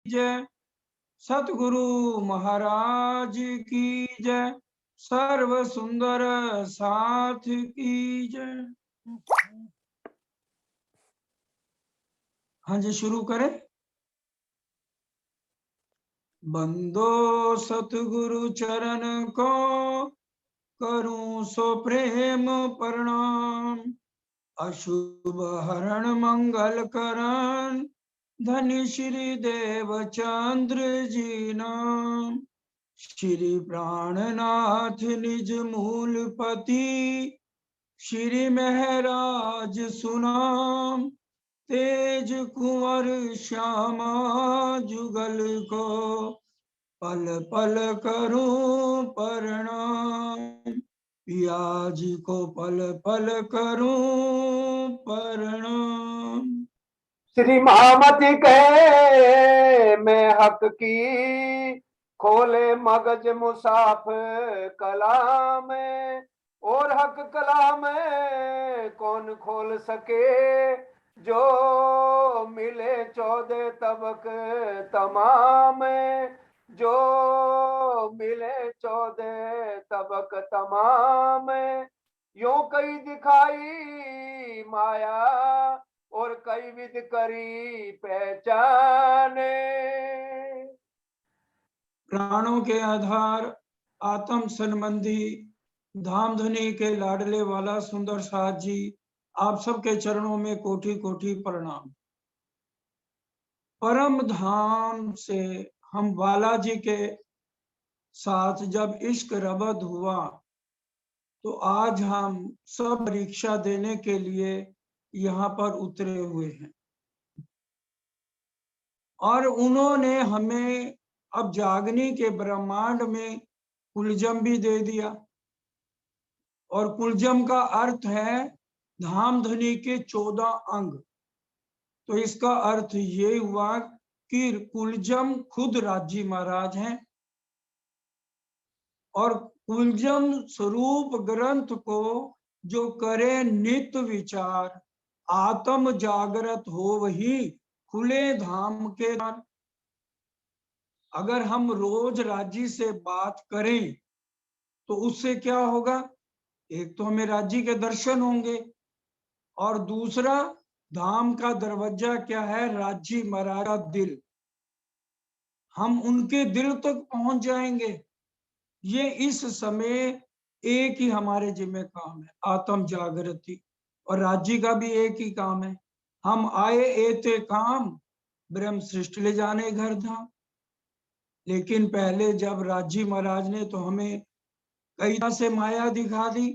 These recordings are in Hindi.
जय, सतगुरु महाराज की जय, सर्व सुंदर साथ की जय। हाँ जी, शुरू करें। बंदो सतगुरु चरण को, करूं सो प्रेम प्रणाम। अशुभ हरण मंगल करण, धनी श्री देव चंद्र जी नाम। श्री प्राणनाथ निज मूलपति, श्री महराज सुनाम। तेज कुंवर श्यामा जुगल को, पल पल करूं प्रणाम। पिया जी को पल पल करूं प्रणाम। श्री महामति कहे मैं हक की, खोले मगज मुसाफ कलाम, और हक कलाम कौन खोल सके, जो मिले 14 तबक तमाम, जो मिले 14 तबक तमाम। यूं कई दिखाई माया, और कई विध करी पहचाने। प्राणों के आधार, आत्म संबंधी, धामधनी के लाडले वाला सुंदर साथ जी, आप सबके चरणों में कोटि कोटि प्रणाम। परम धाम से हम बालाजी के साथ जब इश्क रबद हुआ, तो आज हम सब परीक्षा देने के लिए यहाँ पर उतरे हुए हैं। और उन्होंने हमें अब जागने के ब्रह्मांड में कुलजम भी दे दिया। और कुलजम का अर्थ है धामधनी के 14 अंग। तो इसका अर्थ ये हुआ कि कुलजम खुद राजी महाराज हैं, और कुलजम स्वरूप ग्रंथ को जो करे नित्य विचार, आत्म जागृत हो वही खुले धाम के द्वार। अगर हम रोज राजी से बात करें तो उससे क्या होगा? एक तो हमें राजी के दर्शन होंगे, और दूसरा धाम का दरवाजा क्या है? राजी महाराज का दिल। हम उनके दिल तक पहुंच जाएंगे। ये इस समय एक ही हमारे जिम्मे काम है, आत्म जागृति। और राजी का भी एक ही काम है, हम आए एते काम, ब्रह्म सृष्टि ले जाने घर धाम। लेकिन पहले जब राजी महाराज ने तो हमें कई तरह से माया दिखा दी।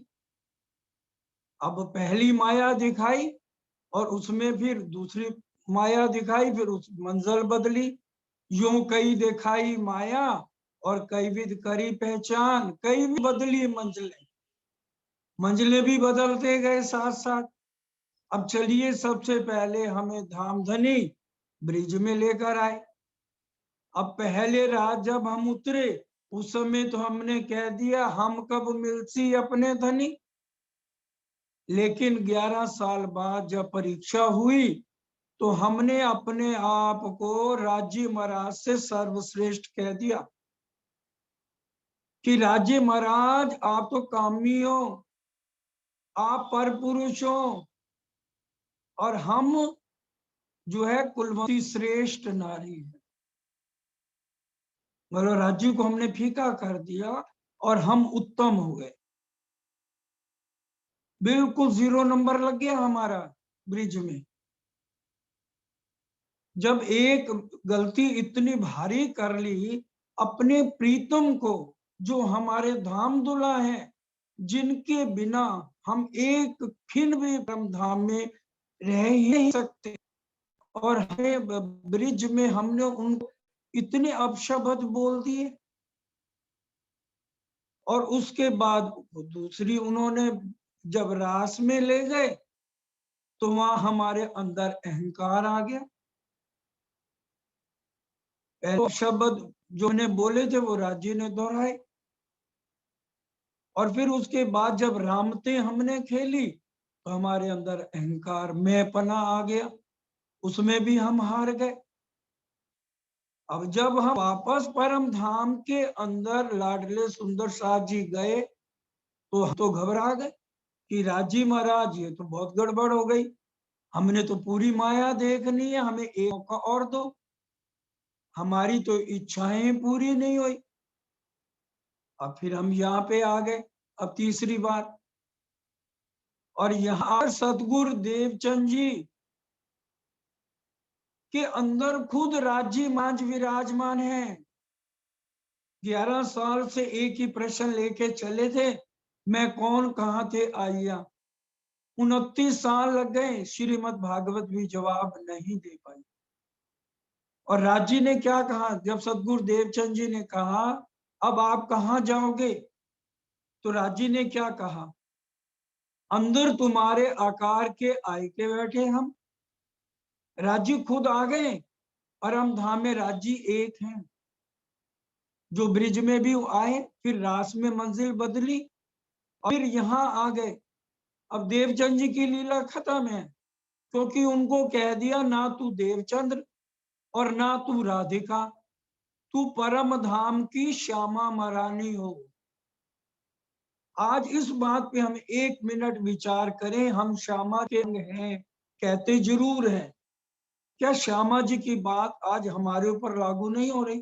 अब पहली माया दिखाई, और उसमें फिर दूसरी माया दिखाई, फिर उस मंजिल बदली। यूं कई दिखाई माया, और कई विध करी पहचान। कई भी बदली मंजिलें, मंजिलें भी बदलते गए साथ साथ। अब चलिए, सबसे पहले हमें धामधनी ब्रिज में लेकर आए। अब पहले रात जब हम उतरे, उस समय तो हमने कह दिया हम कब मिलसी अपने धनी। लेकिन 11 साल बाद जब परीक्षा हुई, तो हमने अपने आप को राजी महाराज से सर्वश्रेष्ठ कह दिया कि राजी महाराज आप तो कामी हो, आप पर पुरुष हो, और हम जो है कुलवती श्रेष्ठ नारी है। मतलब राज्य को हमने फीका कर दिया और हम उत्तम हो गए। बिल्कुल 0 नंबर लग गया हमारा ब्रिज में। जब एक गलती इतनी भारी कर ली, अपने प्रीतम को, जो हमारे धाम दुला है, जिनके बिना हम एक क्षण भी ब्रह्म धाम में रह ही नहीं सकते, और हमें ब्रिज में हमने उनको इतने अपशब्द बोल दिए। और उसके बाद दूसरी उन्होंने जब रास में ले गए, तो वहां हमारे अंदर अहंकार आ गया। पहले शब्द जो ने बोले थे वो राजी ने दोहराए, और फिर उसके बाद जब रामते हमने खेली, तो हमारे अंदर अहंकार मैंपना आ गया, उसमें भी हम हार गए। अब जब हम वापस परम धाम के अंदर लाडले सुंदर साथ जी गए तो हम तो घबरा गए कि राजी महाराज ये तो बहुत गड़बड़ हो गई, हमने तो पूरी माया देखनी है, हमें एक मौका और दो, हमारी तो इच्छाएं पूरी नहीं हुई। अब फिर हम यहाँ पे आ गए अब तीसरी बार, और यहाँ सतगुरु देवचंद जी के अंदर खुद राज्य मांझ विराजमान है। 11 साल से एक ही प्रश्न लेके चले थे, मैं कौन, कहाँ थे आइया। 29 साल लग गए, श्रीमद् भागवत भी जवाब नहीं दे पाई। और राजी ने क्या कहा, जब सतगुरु देवचंद जी ने कहा अब आप कहाँ जाओगे, तो राजी ने क्या कहा, अंदर तुम्हारे आकार के आए के बैठे हम। राजी खुद आ गए, परम धाम में राजी एक हैं, जो ब्रिज में भी आए, फिर रास में मंजिल बदली, और फिर यहाँ आ गए। अब देवचंद जी की लीला खत्म है, क्योंकि उनको कह दिया ना तू देवचंद्र और ना तू राधिका, तू परम धाम की श्यामा महारानी हो। आज इस बात पे हम 1 मिनट विचार करें, हम श्यामा के अंग हैं, कहते जरूर हैं, क्या श्यामा जी की बात आज हमारे ऊपर लागू नहीं हो रही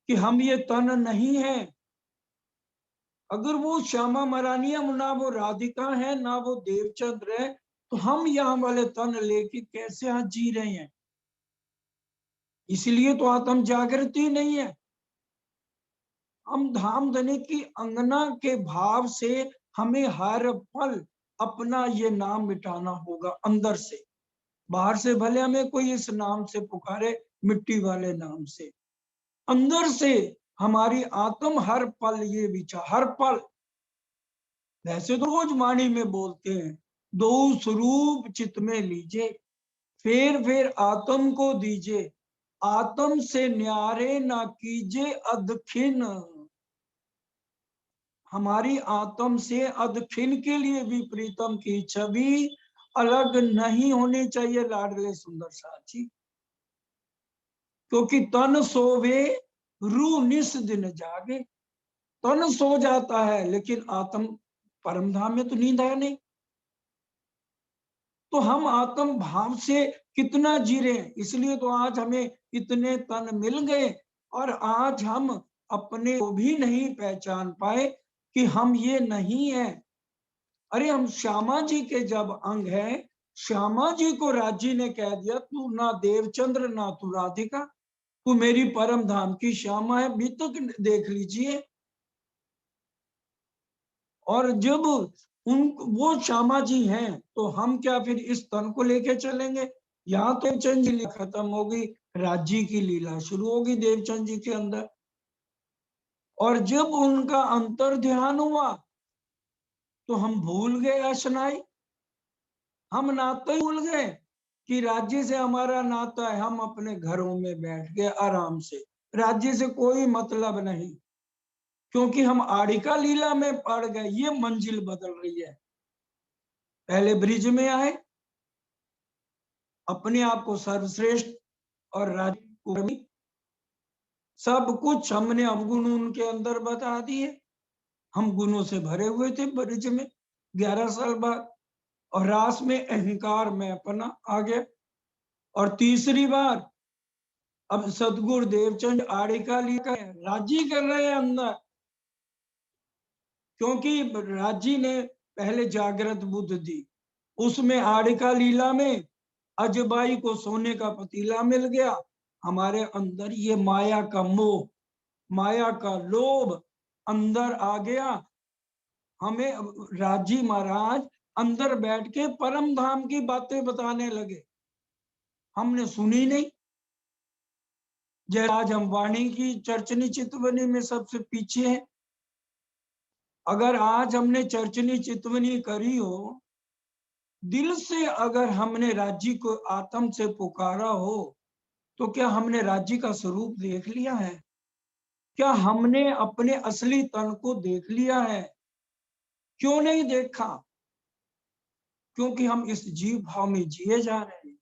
कि हम ये तन नहीं है? अगर वो श्यामा महारानी है, ना वो राधिका है, ना वो देवचंद्र है, तो हम यहाँ वाले तन लेके कैसे आज जी रहे हैं? इसलिए तो आत्म जागृति नहीं है। हम धाम धनी की अंगना के भाव से हमें हर पल अपना ये नाम मिटाना होगा अंदर से। बाहर से भले हमें कोई इस नाम से पुकारे, मिट्टी वाले नाम से, अंदर से हमारी आत्म हर पल ये विचार, हर पल, वैसे तो रोज वाणी में बोलते हैं, दो स्वरूप चित्त में लीजिए, फेर आत्म को दीजिए, आत्म से न्यारे ना कीजिए अदखिन। हमारी आत्म से अदखिन के लिए भी प्रीतम की छवि अलग नहीं होनी चाहिए लाडले सुंदर साथी, क्योंकि तन सोवे रू निस दिन जागे। तन सो जाता है लेकिन आत्म परम धाम में तो नींद है नहीं। तो हम आत्म भाव से कितना जी रहे हैं, इसलिए तो आज हमें इतने तन मिल गए और आज हम अपने को भी नहीं पहचान पाए कि हम ये नहीं है। अरे हम श्यामा जी के जब अंग है, श्यामा जी को राजी ने कह दिया तू ना देवचंद्र ना तू राधिका, तू मेरी परम धाम की श्यामा है, भी तो देख लीजिए। और जब उन वो श्यामा जी हैं तो हम क्या फिर इस तन को लेके चलेंगे? यहाँ तो देवचंद जी लीला खत्म हो गई, राजी की लीला शुरू होगी देवचंद जी के अंदर। और जब उनका अंतर ध्यान हुआ तो हम भूल गए अशनाई, हम नाता ही भूल गए कि राज्य से हमारा नाता है। हम अपने घरों में बैठ गए आराम से, राज्य से कोई मतलब नहीं, क्योंकि हम आड़िका लीला में पड़ गए। ये मंजिल बदल रही है, पहले ब्रिज में आए, अपने आप को सर्वश्रेष्ठ और राज्य, सब कुछ हमने अवगुण उनके अंदर बता दिए, हम गुणों से भरे हुए थे ब्रिज में 11 साल बाद, और रास में अहंकार में अपना आ गया। और तीसरी बार अब सतगुरु देवचंद आड़िका लिखा है, राजी कर रहे हैं अंदर, क्योंकि राजी ने पहले जागृत बुद्ध दी, उसमें आड़िका लीला में अजबाई को सोने का पतीला मिल गया। हमारे अंदर ये माया का मोह, माया का लोभ अंदर आ गया। हमें राजी महाराज अंदर बैठ के परम धाम की बातें बताने लगे, हमने सुनी नहीं। जय आज हम वाणी की चर्चनी चितवनी में सबसे पीछे है। अगर आज हमने चर्चनी चितवनी करी हो, दिल से अगर हमने राज्य को आत्म से पुकारा हो, तो क्या हमने राज्य का स्वरूप देख लिया है? क्या हमने अपने असली तन को देख लिया है? क्यों नहीं देखा? क्योंकि हम इस जीव भाव में जिए जा रहे हैं।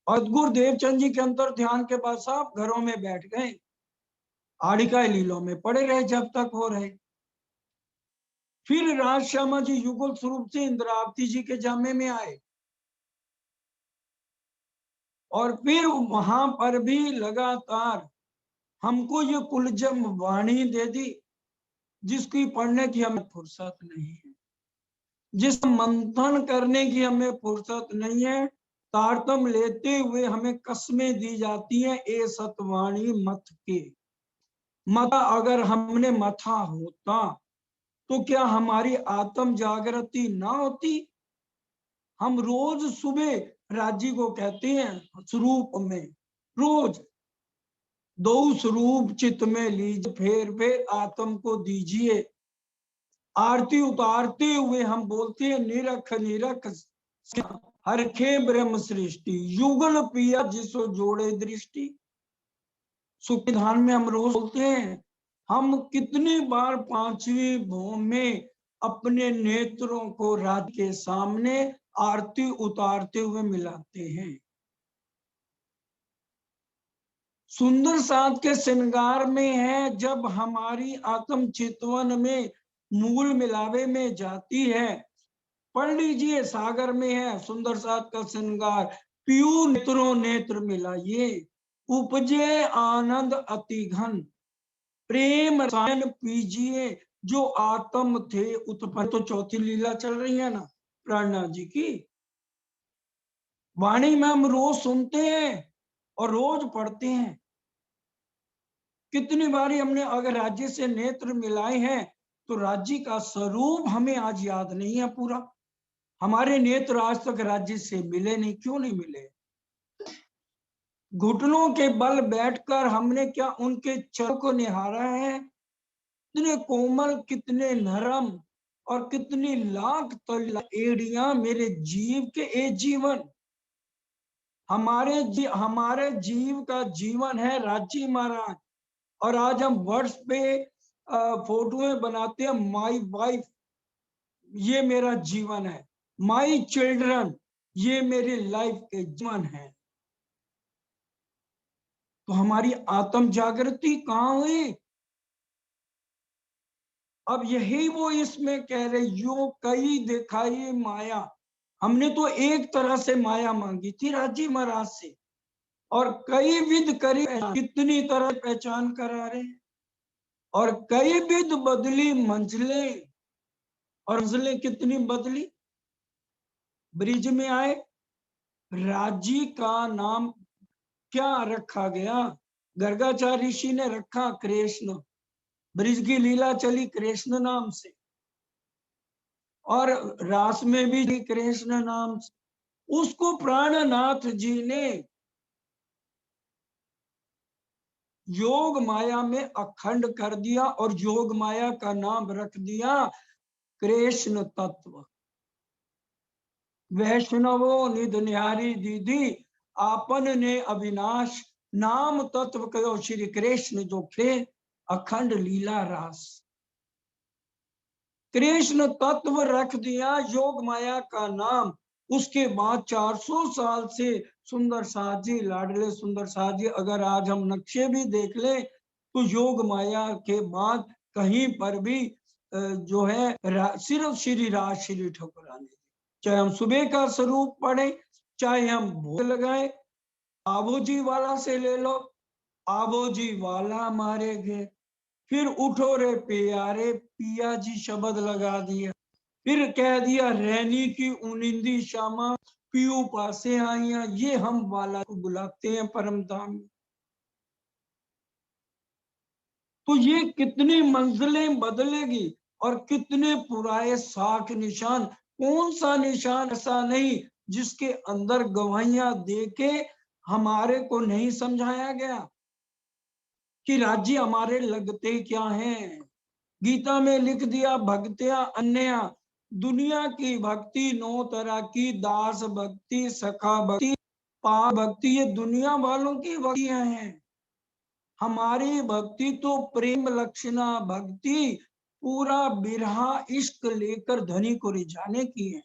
और गुरु देवचंद जी के अंतर ध्यान के बाद सब घरों में बैठ गए, आड़िका लीलों में पड़े रहे जब तक हो रहे। फिर राज श्यामा जी युगल स्वरूप से इंद्रावती जी के जामे में आए, और फिर वहां पर भी लगातार हमको ये कुलजम वाणी दे दी, जिसकी पढ़ने की हमें फुर्सत नहीं है, जिस मंथन करने की हमें फुर्सत नहीं है। तारतम लेते हुए हमें कस्में दी जाती हैं, ए सतवाणी मत के। मता अगर हमने मथा होता तो क्या हमारी आत्म जागृति ना होती? हम रोज सुबह राजी को कहते हैं स्वरूप में, रोज दो स्वरूप चित्त में लीजिए, फेर आत्म को दीजिए। आरती उतारते हुए हम बोलते हैं निरख निरख हरखे ब्रह्म सृष्टि, युगल पिया जिसो जोड़े दृष्टि। सुखधान में हम रोज बोलते हैं। हम कितनी बार पांचवी भौम में अपने नेत्रों को रात के सामने आरती उतारते हुए मिलाते हैं। सुंदर साध के श्रृंगार में है, जब हमारी आत्म चितवन में मूल मिलावे में जाती है। पढ़ लीजिए, सागर में है सुंदर साध का श्रृंगार, पीयू नेत्रों नेत्र मिलाइए, उपजे आनंद अति घन, प्रेम रसायन पीजिए, जो आत्म थे उत्पन्न। तो चौथी लीला चल रही है ना प्राणनाथ जी की, वाणी में हम रोज सुनते हैं और रोज पढ़ते हैं। कितनी बारी हमने अगर राज्य से नेत्र मिलाए हैं, तो राज्य का स्वरूप हमें आज याद नहीं है पूरा। हमारे नेत्र आज तक राज्य से मिले नहीं। क्यों नहीं मिले? घुटनों के बल बैठकर हमने क्या उनके चरण को निहारा है? कितने कोमल, कितने नरम, और कितनी लाख एड़ियां मेरे जीव के ए जीवन। हमारे जीव का जीवन है राज्य महाराज। और आज हम वर्ड्स पे फोटोएं बनाते हैं, माई वाइफ ये मेरा जीवन है, माई चिल्ड्रन ये मेरी लाइफ के जीवन है। तो हमारी आत्म जागृति कहाँ हुई? अब यही वो इसमें कह रहे, यो कई दिखाई माया। हमने तो एक तरह से माया मांगी थी राज्य महाराज से, और कई विध करी, कितनी तरह पहचान करा रहे, और कई विध बदली मंजिलें, और मंजिलें कितनी बदली। ब्रिज में आए, राज्य का नाम क्या रखा गया? गर्गाचार्य ऋषि ने रखा कृष्ण। ब्रिज की लीला चली कृष्ण नाम से, और रास में भी कृष्ण नाम से। उसको प्राणनाथ जी ने योग माया में अखंड कर दिया, और योग माया का नाम रख दिया कृष्ण तत्व। वैष्णवो निध निहारी दीदी, आपन ने अविनाश, नाम तत्व कहो श्री कृष्ण जो खे अखंड लीला रास। कृष्ण तत्व रख दिया योग माया का नाम। उसके बाद 400 साल से सुंदर साथ जी, लाडले सुंदर साथ जी, अगर आज हम नक्शे भी देख ले तो योग माया के बाद कहीं पर भी जो है सिर्फ श्री राज श्री ठकुरानी। चाहे हम सुबह का स्वरूप पढ़े, चाहे हम भोग लगाए, आबोजी वाला से ले लो, आबोजी वाला मारे गए, फिर उठो रे प्यारे पिया जी शब्द लगा दिया, फिर कह दिया रैनी की उनिंदी शामा पीयू पासे आईया। ये हम वाला को बुलाते हैं परम धाम। तो ये कितनी मंजिलें बदलेगी, और कितने पुराए साख निशान। कौन सा निशान ऐसा नहीं जिसके अंदर गवाहियां देके हमारे को नहीं समझाया गया कि राज्य हमारे लगते क्या हैं। गीता में लिख दिया भक्त्या अन्या, दुनिया की भक्ति 9 तरह की, दास भक्ति, सखा भक्ति, पा भक्ति, ये दुनिया वालों की भक्तियां हैं। हमारी भक्ति तो प्रेम लक्षणा भक्ति, पूरा बिरहा इश्क लेकर धनी को रिझाने की है।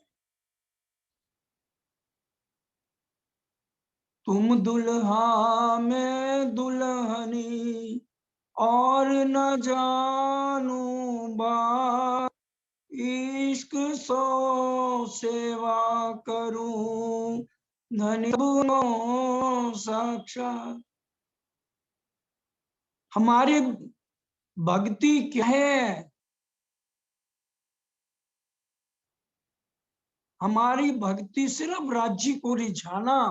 तुम दुल्हा मैं दुल्हनी, और न जानू बात, इश्क सो सेवा करूं, धनी बुनो साक्षात। हमारी भक्ति क्या है? हमारी भक्ति सिर्फ राज्य को रिझाना,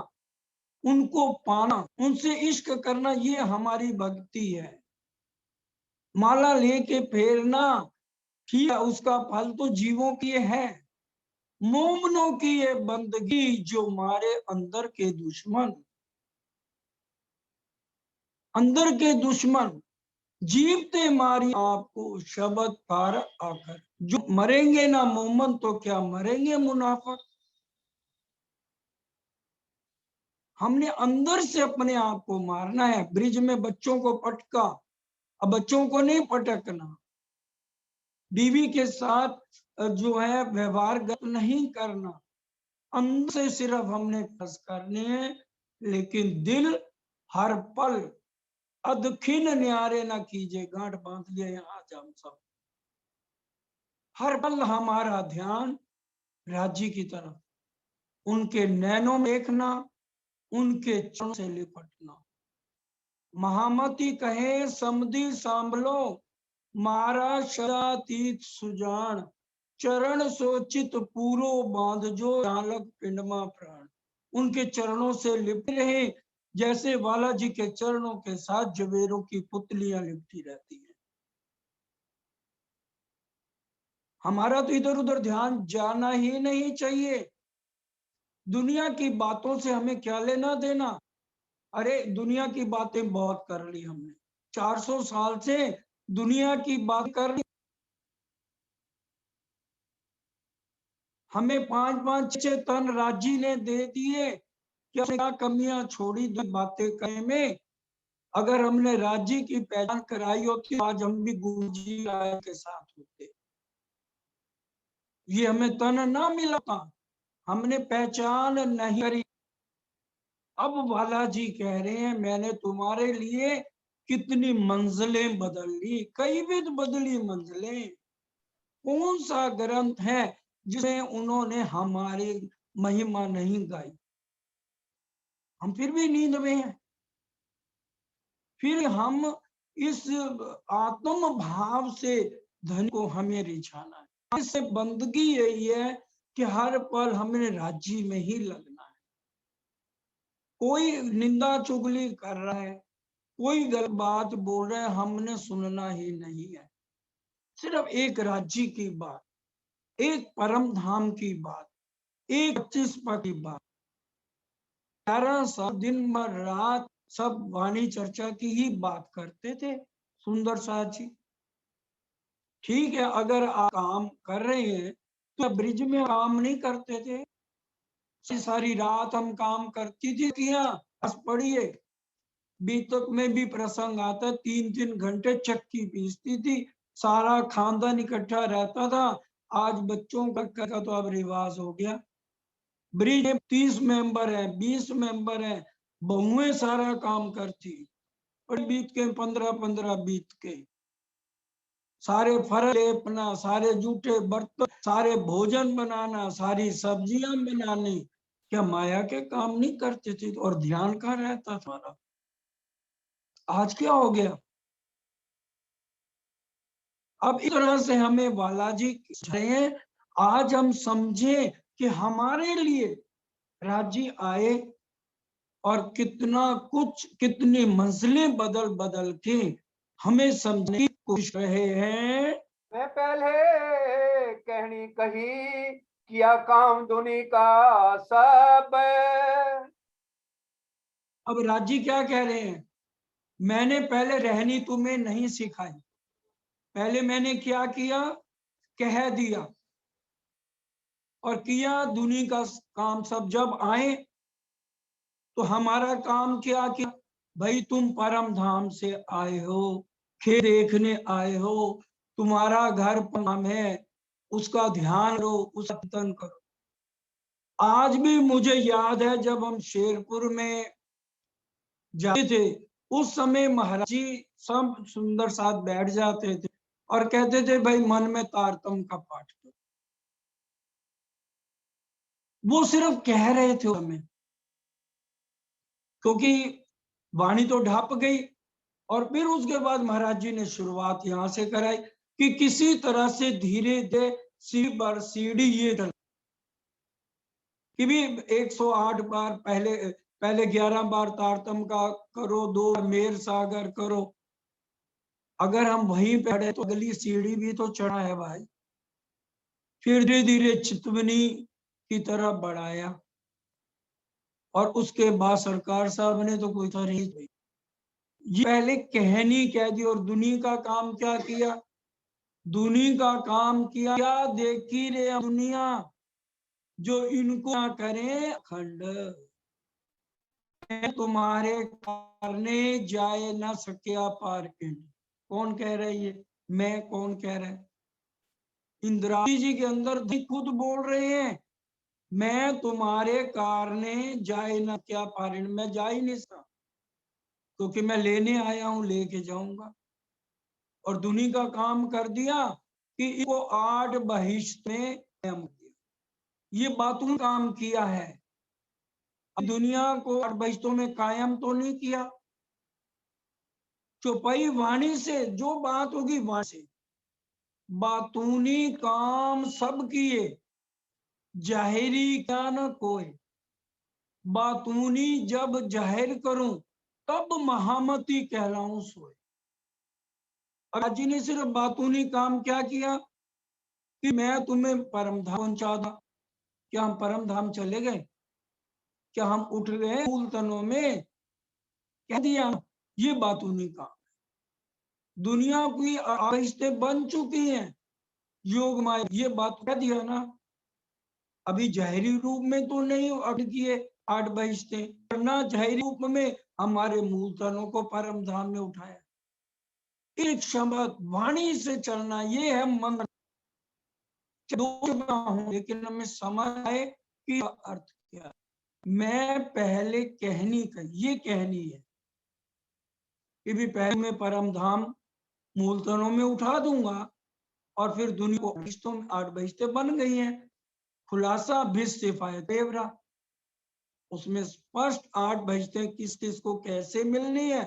उनको पाना, उनसे इश्क करना, ये हमारी भक्ति है। माला लेके फेरना ठीक है, उसका फल तो जीवों की है। मोमनों की ये बंदगी जो मारे अंदर के दुश्मन, अंदर के दुश्मन जीवते मारी आपको शब्द पार आकर। जो मरेंगे ना मोमन तो क्या मरेंगे मुनाफिक। हमने अंदर से अपने आप को मारना है। ब्रिज में बच्चों को पटका, अब बच्चों को नहीं पटकना। बीवी के साथ जो है व्यवहार गलत नहीं करना, अंदर से सिर्फ हमने खस करने हैं। लेकिन दिल हर पल अदखिन न्यारे ना कीजिए, गांठ बांध लिया यहाँ हम सब। हर पल हमारा ध्यान राज्य की तरफ, उनके नैनों में देखना, उनके चरणों से लिपटना। महामती कहे समधी सांभलो, मारा शरातीत सुजान, चरण सोचित पूरो बांध जो, चालक पिंडमा प्राण। उनके चरणों से लिपटे रहे, जैसे बालाजी के चरणों के साथ जवेरों की पुतलियां लिपटी रहती हैं। हमारा तो इधर उधर ध्यान जाना ही नहीं चाहिए। दुनिया की बातों से हमें क्या लेना देना। अरे दुनिया की बातें बहुत कर ली हमने, 400 साल से दुनिया की बात कर ली। हमें 5-5 तन राज्य ने दे दिए, क्या कमियां छोड़ी दो बातें करने में। अगर हमने राज्य की पहचान कराई होती तो आज हम भी गुरुजी राय के साथ होते। ये हमें तन ना मिला था, हमने पहचान नहीं करी। अब बालाजी कह रहे हैं मैंने तुम्हारे लिए कितनी मंजिलें बदल ली, कई विध बदली मंजिलें। कौन सा ग्रंथ है जिसे उन्होंने हमारी महिमा नहीं गाई। हम फिर भी नींद में हैं। फिर हम इस आत्म भाव से धन को हमें रिझाना है। इससे बंदगी यही है कि हर पल हमें राज्य में ही लगना है। कोई निंदा चुगली कर रहा है, कोई गलत बात बोल रहा है, हमने सुनना ही नहीं है। सिर्फ एक राज्य की बात, एक परम धाम की बात, एक 25 की बात। 11 साल दिन भर रात सब वाणी चर्चा की ही बात करते थे। सुंदर साथ जी ठीक है, अगर आप काम कर रहे हैं तो ब्रिज में काम नहीं करते थे। सारी रात हम काम करती थी, किया बस पढ़िए। बीतक में भी प्रसंग आता, 3-3 घंटे चक्की पीसती थी, सारा खानदान इकट्ठा रहता था। आज बच्चों का तो अब रिवाज हो गया। ब्रिज में 30 मेंबर है, 20 मेंबर है, बहुएं सारा काम करती। और बीत के 15-15 बीत के सारे फल लेपना, सारे जूठे बर्तन, सारे भोजन बनाना, सारी सब्जियां बनानी। क्या माया के काम नहीं करते थे? और ध्यान कहाँ रहता था? आज क्या हो गया? अब इस तरह से हमें बालाजी हैं। आज हम समझे कि हमारे लिए राज्य आए और कितना कुछ, कितनी मंजिलें बदल बदल के हमें समझने की कोशिश रहे हैं। मैं पहले कहनी कही, किया काम दुनी का सब। अब राज्य क्या कह रहे हैं? मैंने पहले रहनी तुम्हें नहीं सिखाई, पहले मैंने क्या किया, कह दिया और किया दुनिया का काम सब। जब आए तो हमारा काम क्या किया? भाई तुम परम धाम से आए हो, खेत देखने आए हो, तुम्हारा घर नाम है, उसका ध्यान करो, उसका चिंतन करो। आज भी मुझे याद है जब हम शेरपुर में जाते थे, उस समय महाराज जी सब सुंदर साथ बैठ जाते थे और कहते थे भाई मन में तारतम का पाठ करो। वो सिर्फ कह रहे थे हमें, क्योंकि वाणी तो ढप गई। और फिर उसके बाद महाराज जी ने शुरुआत यहां से कराई कि किसी तरह से धीरे धीरे सीढ़ी ये चल कि भी 108 बार पहले पहले 11 बार तारतम का करो, 2 मेर सागर करो। अगर हम वहीं पे खड़े तो अगली सीढ़ी भी तो चढ़ा है भाई। फिर धीरे धीरे चितवनी की तरफ बढ़ाया और उसके बाद सरकार साहब ने तो कोई तरह ये पहले कहनी कह दी और दुनिया का काम क्या किया, दुनिया का काम किया क्या देखी रे दुनिया, जो इनको ना करे खंड तुम्हारे करने जाए ना सकिया पार के। कौन कह रहा है ये, मैं कौन कह रहा है, इंदिराजी जी के अंदर खुद बोल रहे हैं मैं तुम्हारे कारणे जाए ना क्या पार, मैं जा ही नहीं सकता क्योंकि मैं लेने आया हूं, लेके जाऊंगा। और दुनिया का काम कर दिया कि इसको 8 बहिष्ठ में कायम किया, ये बातों काम किया है। दुनिया को 8 बहिष्ठों में कायम तो नहीं किया, चौपाई वाणी से जो बात होगी वहां से, बातूनी काम सब किए जाहिरी क्या न कोई, बातूनी जब जाहिर करूं तब महामती कहलाऊं सोए। राज जी ने सिर्फ बातूनी काम क्या किया कि मैं तुम्हें परम धाम पहुंचा दा। क्या हम परम धाम चले गए, क्या हम उठ गए मूल तनों में, कह दिया ये बातूनी काम। दुनिया की आहिस्तें बन चुकी हैं योग माया, ये बात कह दिया ना। अभी जहरी रूप में तो नहीं अट किए 8 बहिष्ठें, वरना जहरी रूप में हमारे मूल तनों को परम धाम में उठाया। एक शब्द वाणी से चलना, ये है मंत्र। लेकिन हमें समझ आए कि अर्थ क्या। मैं पहले कहनी का ये कहनी है कि भी पहले मैं परम धाम मूल तनों में उठा दूंगा और फिर दुनिया को बहिष्ठों में 8 बहिष्ठें बन गई हैं। खुलासा बेवरा, उसमें स्पष्ट 8 बहिष्ठें किस किस को कैसे मिलनी है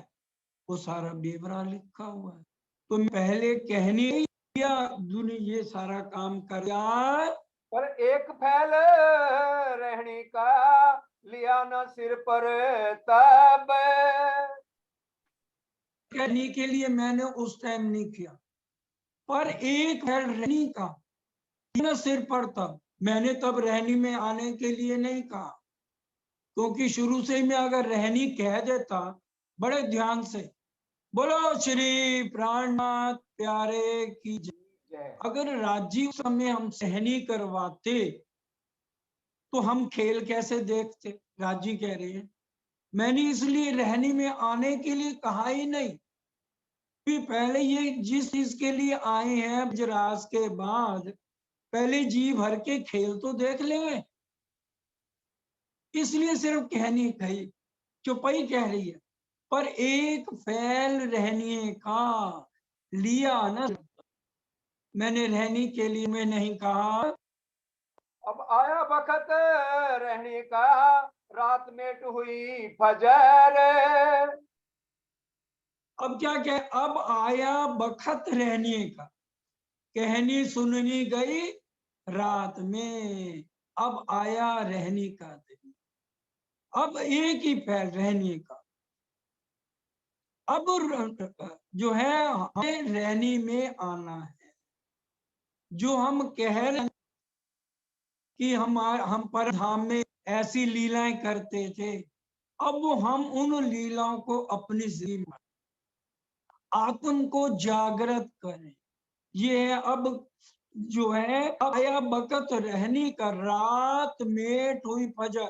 वो सारा बेवरा लिखा हुआ है। तो पहले कहनी या दुनिया ये सारा काम कर यार, पर एक फैल रहने का लिया न सिर पर तब, कहने के लिए मैंने उस टाइम नहीं किया, पर एक है रहनी का न सिर पर तब, मैंने तब रहनी में आने के लिए नहीं कहा, क्योंकि शुरू से ही मैं अगर रहनी कह देता बड़े ध्यान से, बोलो श्री प्राणनाथ प्यारे की जय। अगर राजीव समय हम सहनी करवाते तो हम खेल कैसे देखते। राजी कह रहे हैं मैंने इसलिए रहनी में आने के लिए कहा ही नहीं कि पहले ये जिस चीज के लिए आए हैं ब्रजराज के बाद पहले जी भर के खेल तो देख लेंगे, इसलिए सिर्फ कहनी कही, चौपाई कह रही है। पर एक फैल रहने का लिया ना, मैंने रहने के लिए मैं नहीं कहा। अब आया वक्त रहने का, रात मेट हुई फजर, अब क्या कह, अब आया बखत रहने का, कहनी सुननी गई रात में, अब आया रहने का दिन, अब एक ही फैल रहने का। अब जो है हमें रहनी में आना है। जो हम कह रहे हैं कि हम पर धाम में ऐसी लीलाएं करते थे, अब हम उन लीलाओं को अपनी जिंदगी में आत्म को जागृत करें। ये है अब जो है आया बकत रहनी का, रात मेट हुई फजर।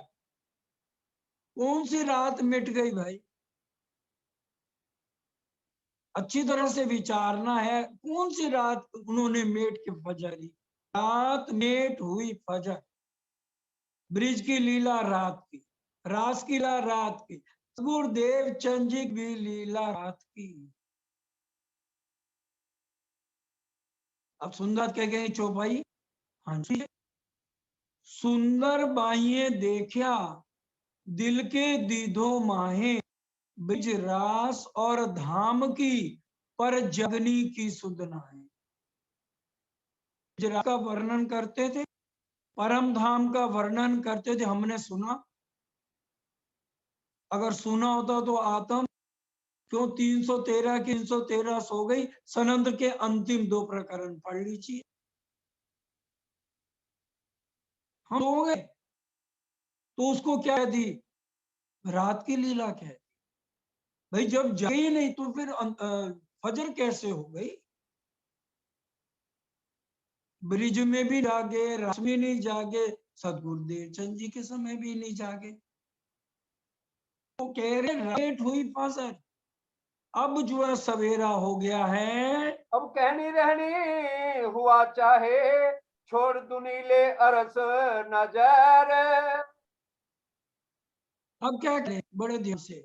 कौन सी रात मिट गई भाई, अच्छी तरह से विचारना है। कौन सी रात उन्होंने मेट के फजरी, रात मेट हुई फजर। ब्रिज की लीला रात की, रास की लीला रात की, गुरुदेव चंद जी भी लीला रात की। अब सुंदर कह गए चौपाई। हाँ जी, सुंदर बाइये देखा दिल के दीदो माहे, ब्रिज रास और धाम की पर जगनी की सुधनाएं। ब्रिज रास का वर्णन करते थे, परम धाम का वर्णन करते थे। हमने सुना, अगर सुना होता तो आत्म क्यों 313 की 313 सो गई। सनंद के अंतिम 2 प्रकरण पढ़ लीजिए। हम सो गए तो उसको क्या दी, रात की लीला कह दी। भाई जब जगी नहीं तो फिर फजर कैसे हो गई। ब्रिज में भी जागे, रात में नहीं जागे, सदगुरुदेव चंद जी के समय भी नहीं जागे। वो कह रहे लेट हुई फजर, अब जो है सवेरा हो गया है। अब कहनी रहनी हुआ चाहे, छोड़ दुनीले अरस नजर। अब क्या करें बड़े दिन से,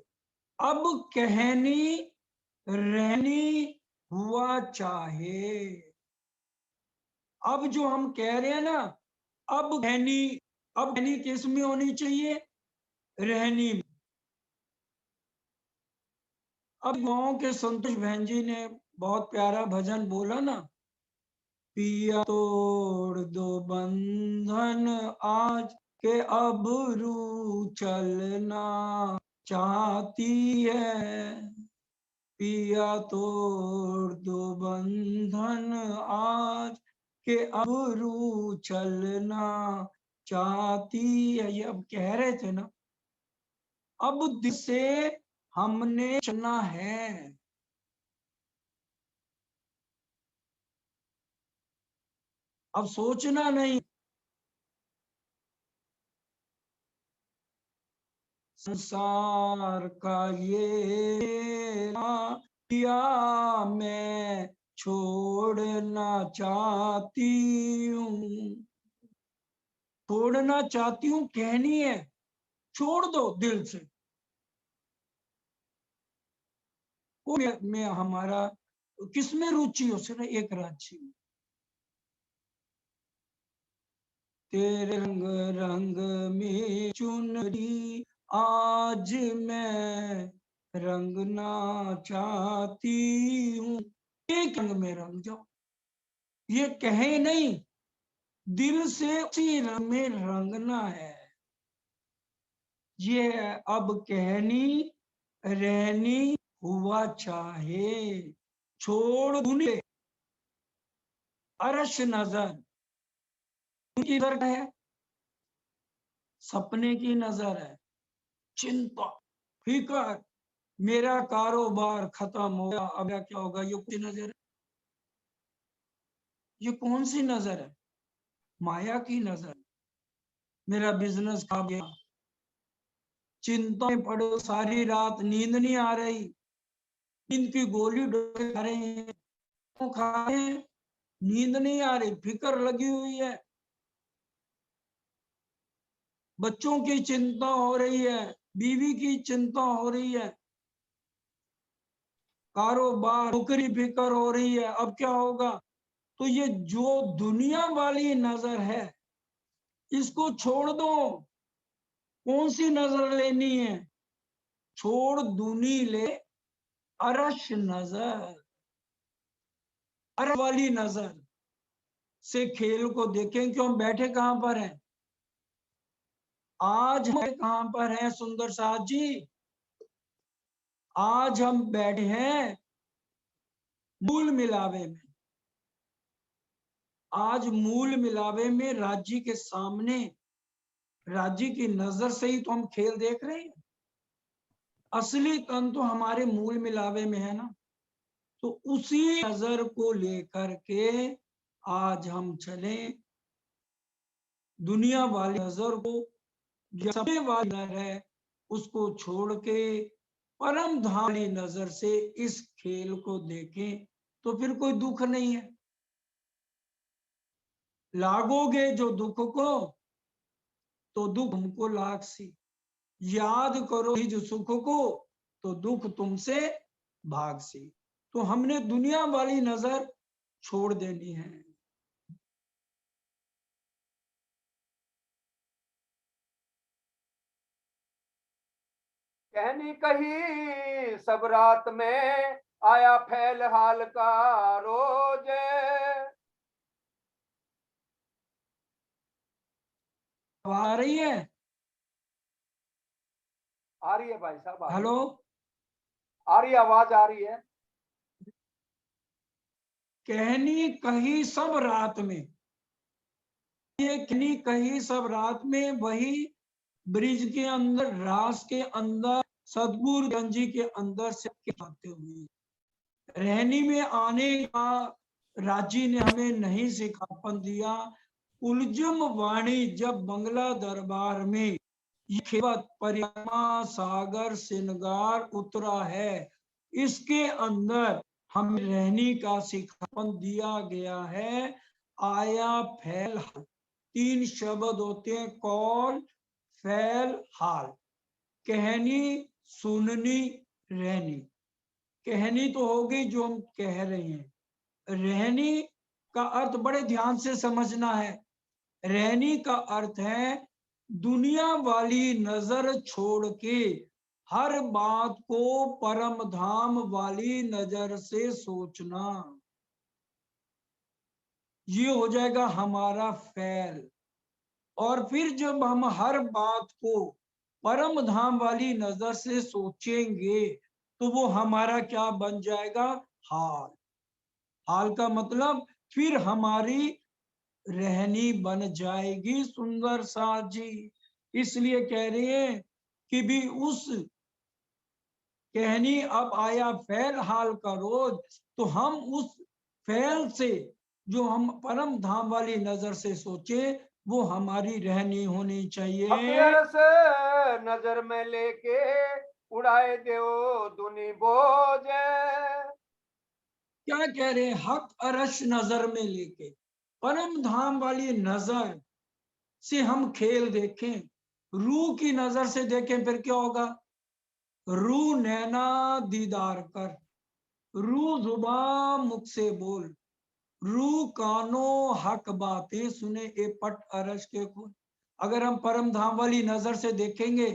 अब कहनी रहनी हुआ चाहे। अब जो हम कह रहे हैं ना, अब कहनी किस में होनी चाहिए, रहनी में। अब गांव के संतोष बहन जी ने बहुत प्यारा भजन बोला ना, पिया तोड़ दो बंधन आज के अब रू चलना चाहती है। पिया तोड़ दो बंधन आज के अब रू चलना चाहती है। ये अब कह रहे थे ना, अब दिसे हमने चलना है। अब सोचना नहीं। संसार का ये किया मैं छोड़ना चाहती हूँ। छोड़ना चाहती हूँ कहनी है, छोड़ दो दिल से। वो में हमारा किसमें रुचि हो, सिर्फ एक राज्य में। तेरे रंग रंग में चुनरी आज मैं रंगना चाहती हूँ। एक रंग में रंग जाओ, ये कहे नहीं, दिल से उसी रंग में रंगना है। ये अब कहनी रहनी हुआ चाहे, छोड़ दूनी अरश नजर। उनकी नजर है, सपने की नजर है, चिंता फिकर, मेरा कारोबार खत्म हो गया, अब क्या होगा, ये कौन सी नजर है, ये कौन सी नजर है, माया की नजर। मेरा बिजनेस खा गया, चिंता में पड़ो, सारी रात नींद नहीं आ रही, नींद की गोली खा रहे हैं, खा रहे हैं, नींद नहीं आ रही, फिक्र लगी हुई है, बच्चों की चिंता हो रही है, बीवी की चिंता हो रही है, कारोबार नौकरी फिक्र हो रही है, अब क्या होगा। तो ये जो दुनिया वाली नजर है, इसको छोड़ दो। कौन सी नजर लेनी है, छोड़ दूनी ले अरश नजर। अरश वाली नजर से खेल को देखें। क्यों बैठे कहां पर हैं आज, हम कहां पर हैं सुंदर साथ जी, आज हम बैठे हैं मूल मिलावे में। आज मूल मिलावे में राज्य के सामने, राज्य की नजर से ही तो हम खेल देख रहे हैं। असली तन तो हमारे मूल मिलावे में है ना। तो उसी नजर को लेकर के आज हम चले। दुनिया वाली नजर को, सपने वाली नजर है, उसको छोड़ के परम धारी नजर से इस खेल को देखें, तो फिर कोई दुख नहीं है। लागोगे जो दुख को, तो दुख हमको लाग सी। याद करो निज सुख को तो दुख तुमसे भाग सी। तो हमने दुनिया वाली नजर छोड़ देनी है। कहनी कही सब रात में आया फैल हाल का रोज। आ रही है? आ रही है भाई साहब, आ रही हेलो, है, आ रही है, आवाज आ रही है। कहनी कही सब रात में, ये कहनी कही सब रात में वही ब्रिज के अंदर, रास के अंदर, सदगुरु गंज जी के अंदर से आते हुए रहनी में आने का राजी ने हमें नहीं सिखापन दिया। उलझम वाणी जब बंगला दरबार में ये खेवत परिमा सागर सिनगार उतरा है, इसके अंदर हमें रहनी का सिखापन दिया गया है। आया फैल हाल, 3 शब्द होते हैं, कौल फैल हाल। कहनी, सुननी, रहनी। कहनी तो हो गई जो हम कह रहे हैं, रहनी का अर्थ बड़े ध्यान से समझना है। रहनी का अर्थ है दुनिया वाली नजर छोड़ के हर बात को परम धाम वाली नजर से सोचना। ये हो जाएगा हमारा फैल। और फिर जब हम हर बात को परम धाम वाली नजर से सोचेंगे तो वो हमारा क्या बन जाएगा? हाल। हाल का मतलब फिर हमारी रहनी बन जाएगी सुंदर सा जी। इसलिए कह रहे हैं कि भी उस कहनी अब आया फैल हाल का रोज, तो हम उस फैल से जो हम परम धाम वाली नजर से सोचे वो हमारी रहनी होनी हक चाहिए। अरस नजर में लेके उड़ाए दो दुनी बोझ। क्या कह रहे हैं? हक अरश नजर में लेके परम धाम वाली नजर से हम खेल देखें, रूह की नजर से देखें, फिर क्या होगा? रू नैना दीदार कर, रू जुबान मुख से बोल, रू कानो हक बातें सुने, ए पट अरश के खुद। अगर हम परम धाम वाली नजर से देखेंगे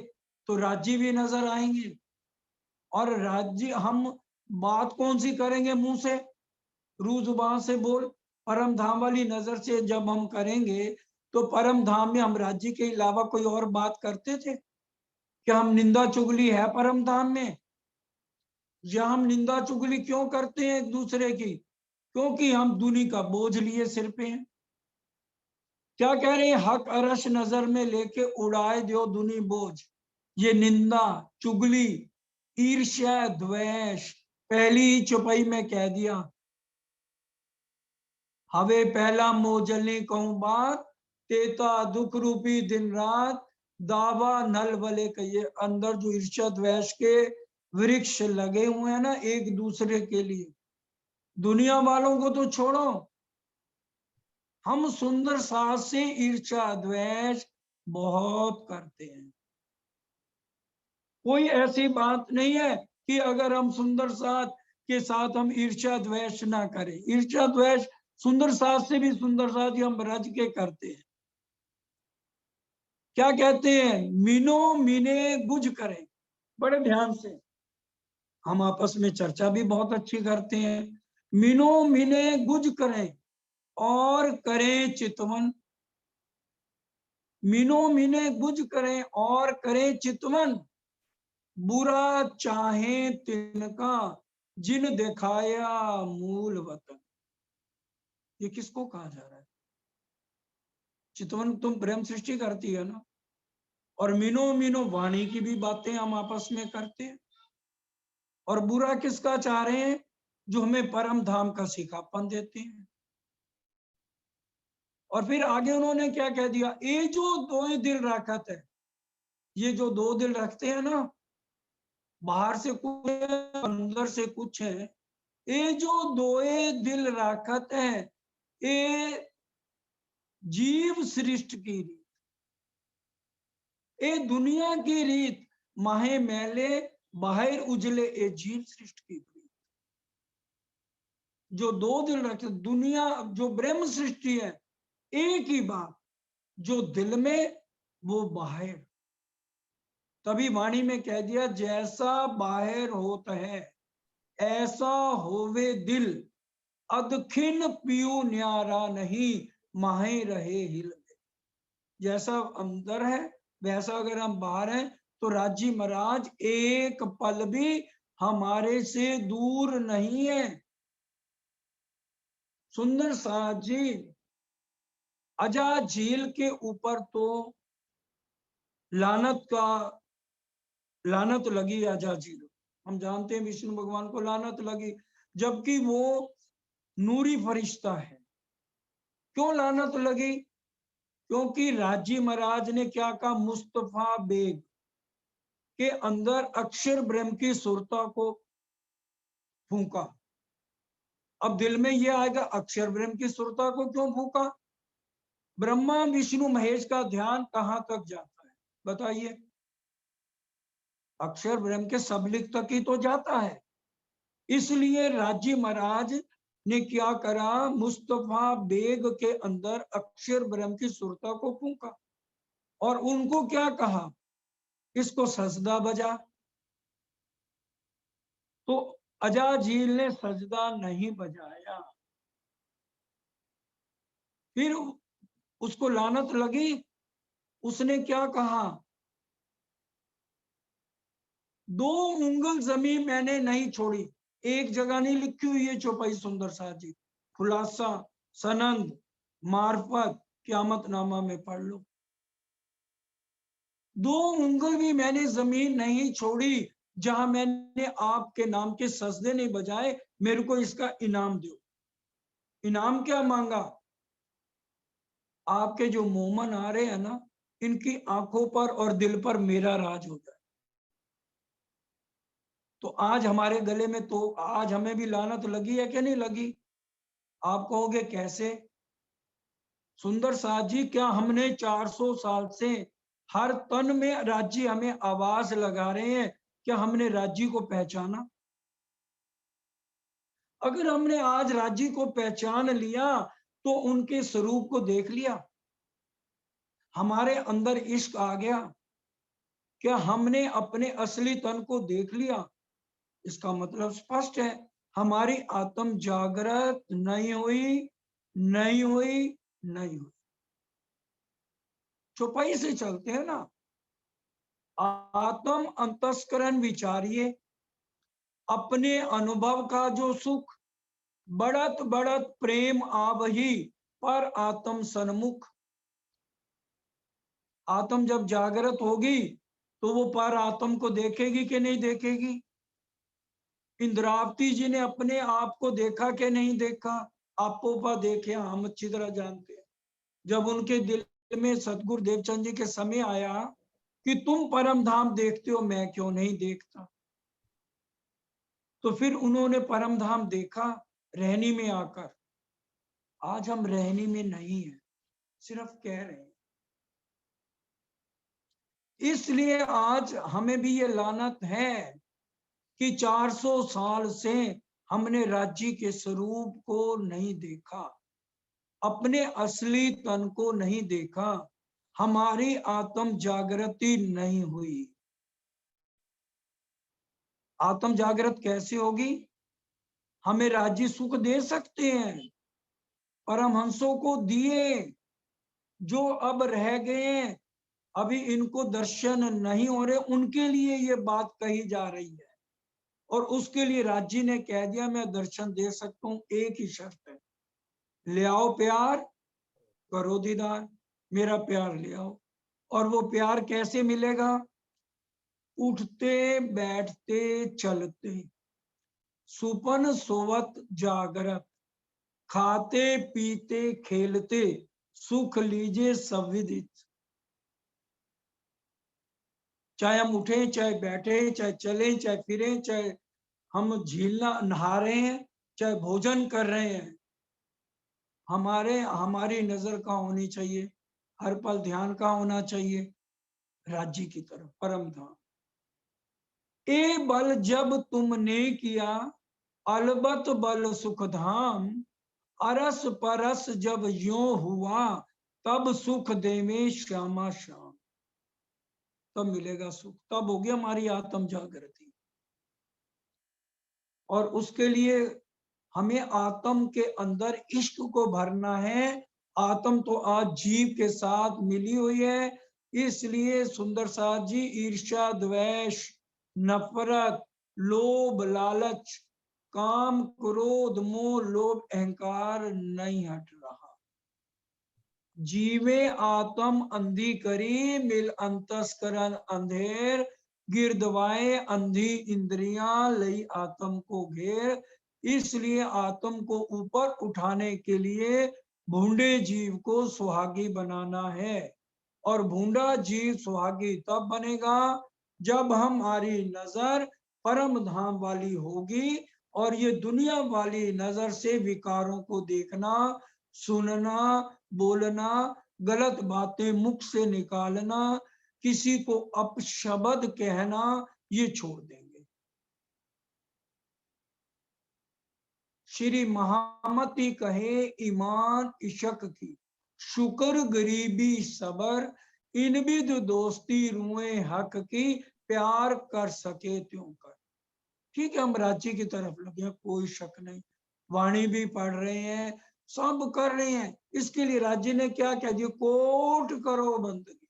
तो राज्य भी नजर आएंगे। और राज्य हम बात कौन सी करेंगे? मुंह से, रू जुबान से बोल। परम धाम वाली नजर से जब हम करेंगे तो परम धाम में हम राज्य के अलावा कोई और बात करते थे क्या? हम निंदा चुगली है परम धाम में? या हम निंदा चुगली क्यों करते हैं एक दूसरे की? क्योंकि हम दुनी का बोझ लिए सिर पे हैं। क्या कह रहे हैं? हक अरश नजर में लेके उड़ाए दो दुनी बोझ। ये निंदा चुगली ईर्ष्या द्वेष पहली ही चौपाई में कह दिया। हवे पहला मोजलने कहूं बात, तेता दुख रूपी दिन रात, दावा नल वले कहिए। अंदर जो ईर्ष्या द्वेष के वृक्ष लगे हुए हैं ना एक दूसरे के लिए, दुनिया वालों को तो छोड़ो, हम सुंदर सास से ईर्ष्या द्वेष बहुत करते हैं। कोई ऐसी बात नहीं है कि अगर हम सुंदर सास के साथ हम ईर्ष्या द्वेष ना करें। ईर्ष्या द्वेष सुंदर सास से भी सुंदर सास हम रज के करते हैं। क्या कहते हैं? मीनो मीने गुज करें। बड़े ध्यान से हम आपस में चर्चा भी बहुत अच्छी करते हैं। मीनो मीने गुज करें और करें चितवन। मीनो मीने गुज करें और करें चितवन, बुरा चाहे तिनका जिन दिखाया मूल वतन। ये किसको कहा जा रहा है? चितवन तुम प्रेम सृष्टि करती है ना, और मीनो मीनो वाणी की भी बातें हम आपस में करते हैं। और बुरा किसका चाह रहे हैं? जो हमें परम धाम का सिखापन देते हैं। और फिर आगे उन्होंने क्या कह दिया? ये जो दो दिल रखत है, ये जो दो दिल रखते हैं ना, बाहर से कुछ अंदर से कुछ है, ये जो दोए दिल राखत है, ये जीव सृष्टि की रीत। ए दुनिया की रीत माहे मैले बाहर उजले ए जीव सृष्टि की प्रीत। जो दो दिल रखते दुनिया जो ब्रह्म सृष्टि है एक ही बात, जो दिल में वो बाहर। तभी वाणी में कह दिया जैसा बाहर होता है ऐसा होवे दिल, अदखिन पियू न्यारा नहीं माहे रहे हिल में। जैसा अंदर है वैसा अगर हम बाहर हैं तो राजी महाराज एक पल भी हमारे से दूर नहीं है। सुंदर साथ जी अजा झील के ऊपर तो लानत लगी अजा झील। हम जानते हैं विष्णु भगवान को लानत लगी, जबकि वो नूरी फरिश्ता है। क्यों लानत लगी? क्योंकि राजी महाराज ने क्या कहा, मुस्तफा बेग के अंदर अक्षर ब्रह्म की सुरता को फूंका। अब दिल में ये आएगा अक्षर ब्रह्म की सुरता को क्यों फूंका? ब्रह्मा विष्णु महेश का ध्यान कहां तक जाता है बताइए? अक्षर ब्रह्म के सबलिक तक ही तो जाता है। इसलिए राजी महाराज ने क्या करा, मुस्तफा बेग के अंदर अक्षर ब्रह्म की सुरता को फूंका और उनको क्या कहा, इसको सजदा बजा। तो अजाजील ने सजदा नहीं बजाया, फिर उसको लानत लगी। उसने क्या कहा, 2 उंगल जमीन मैंने नहीं छोड़ी। एक जगह नहीं लिखी हुई है चौपाई सुंदर साथ जी, खुलासा सनंद मार्फत क्यामतनामा में पढ़ लो। 2 उंगल भी मैंने जमीन नहीं छोड़ी जहां मैंने आपके नाम के सजदे नहीं बजाए। मेरे को इसका इनाम दो। इनाम क्या मांगा? आपके जो मोमन आ रहे हैं ना, इनकी आंखों पर और दिल पर मेरा राज हो जाए। तो आज हमारे गले में तो आज हमें भी लानत लगी है कि नहीं लगी? आप कहोगे कैसे? सुंदर साथ जी क्या हमने 400 साल से हर तन में राज्य हमें आवाज लगा रहे हैं, क्या हमने राज्य को पहचाना? अगर हमने आज राज्य को पहचान लिया तो उनके स्वरूप को देख लिया, हमारे अंदर इश्क आ गया, क्या हमने अपने असली तन को देख लिया? इसका मतलब स्पष्ट है, हमारी आत्म जागृत नहीं हुई, नहीं हुई, नहीं हुई। चौपाई से चलते हैं ना, आत्म अंतस्करण विचारिए, अपने अनुभव का जो सुख, बढ़त बढ़त प्रेम आवही पर आत्म सन्मुख। आत्म जब जागृत होगी तो वो पर आत्म को देखेगी कि नहीं देखेगी? इंद्रावती जी ने अपने आप को देखा कि नहीं देखा? आपो पा देखे हम अच्छी तरह जानते हैं। जब उनके दिल में सतगुरु देवचंद जी के समय आया कि तुम परम धाम देखते हो, मैं क्यों नहीं देखता, तो फिर उन्होंने परम धाम देखा रहनी में आकर। आज हम रहनी में नहीं है, सिर्फ कह रहे हैं। इसलिए आज हमें भी ये लानत है कि 400 साल से हमने राज्य के स्वरूप को नहीं देखा, अपने असली तन को नहीं देखा, हमारी आत्म जागृति नहीं हुई। आत्म जागृत कैसे होगी? हमें राज्य सुख दे सकते हैं, परमहंसों को दिए, जो अब रह गए अभी इनको दर्शन नहीं हो रहे, उनके लिए ये बात कही जा रही है। और उसके लिए राज्य ने कह दिया मैं दर्शन दे सकता हूं, एक ही शर्त है, ले आओ प्यार, करो दीदार, मेरा प्यार ले आओ। और वो प्यार कैसे मिलेगा? उठते बैठते चलते, सुपन सोवत जागरत, खाते पीते खेलते, सुख लीजिए सविदित। चाहे हम उठे, चाहे बैठे, चाहे चले, चाहे फिरे, चाहे हम झीलना नहा रहे हैं, चाहे भोजन कर रहे हैं, हमारी नजर कहाँ होनी चाहिए? हर पल ध्यान कहाँ होना चाहिए? राज्य की तरफ, परम धाम। ए बल जब तुमने किया अलबत बल सुख धाम, अरस परस जब यो हुआ तब सुख देवे श्यामा श्याम। तब मिलेगा सुख, तब होगी हमारी आत्म जागृति। और उसके लिए हमें आत्म के अंदर इश्क को भरना है। आत्म तो आज जीव के साथ मिली हुई है, इसलिए सुंदर साथ जी ईर्ष्या, द्वेष, नफरत, लोभ, लालच, काम, क्रोध, मोह, लोभ, अहंकार नहीं हट रहा। जीवे आत्म अंधी करी, मिल अंतस्करण अंधेर, गिरदवाए अंधी इंद्रियां, लई आत्म को घेर। इसलिए आत्म को ऊपर उठाने के लिए भूंडे जीव को सुहागी बनाना है। और भूंडा जीव सुहागी तब बनेगा जब हमारी नजर परम धाम वाली होगी, और ये दुनिया वाली नजर से विकारों को देखना, सुनना, बोलना, गलत बातें मुख से निकालना, किसी को अपशब्द कहना, ये छोड़ देंगे। श्री महामती कहे ईमान इशक की, शुक्र गरीबी सबर, इन बिद दोस्ती रुए हक की, प्यार कर सके त्यों कर। ठीक है, हम राज्य की तरफ लगे, कोई शक नहीं, वाणी भी पढ़ रहे हैं, सब कर रहे हैं। इसके लिए राज्य ने क्या कह दिया, कोट करो बंदगी,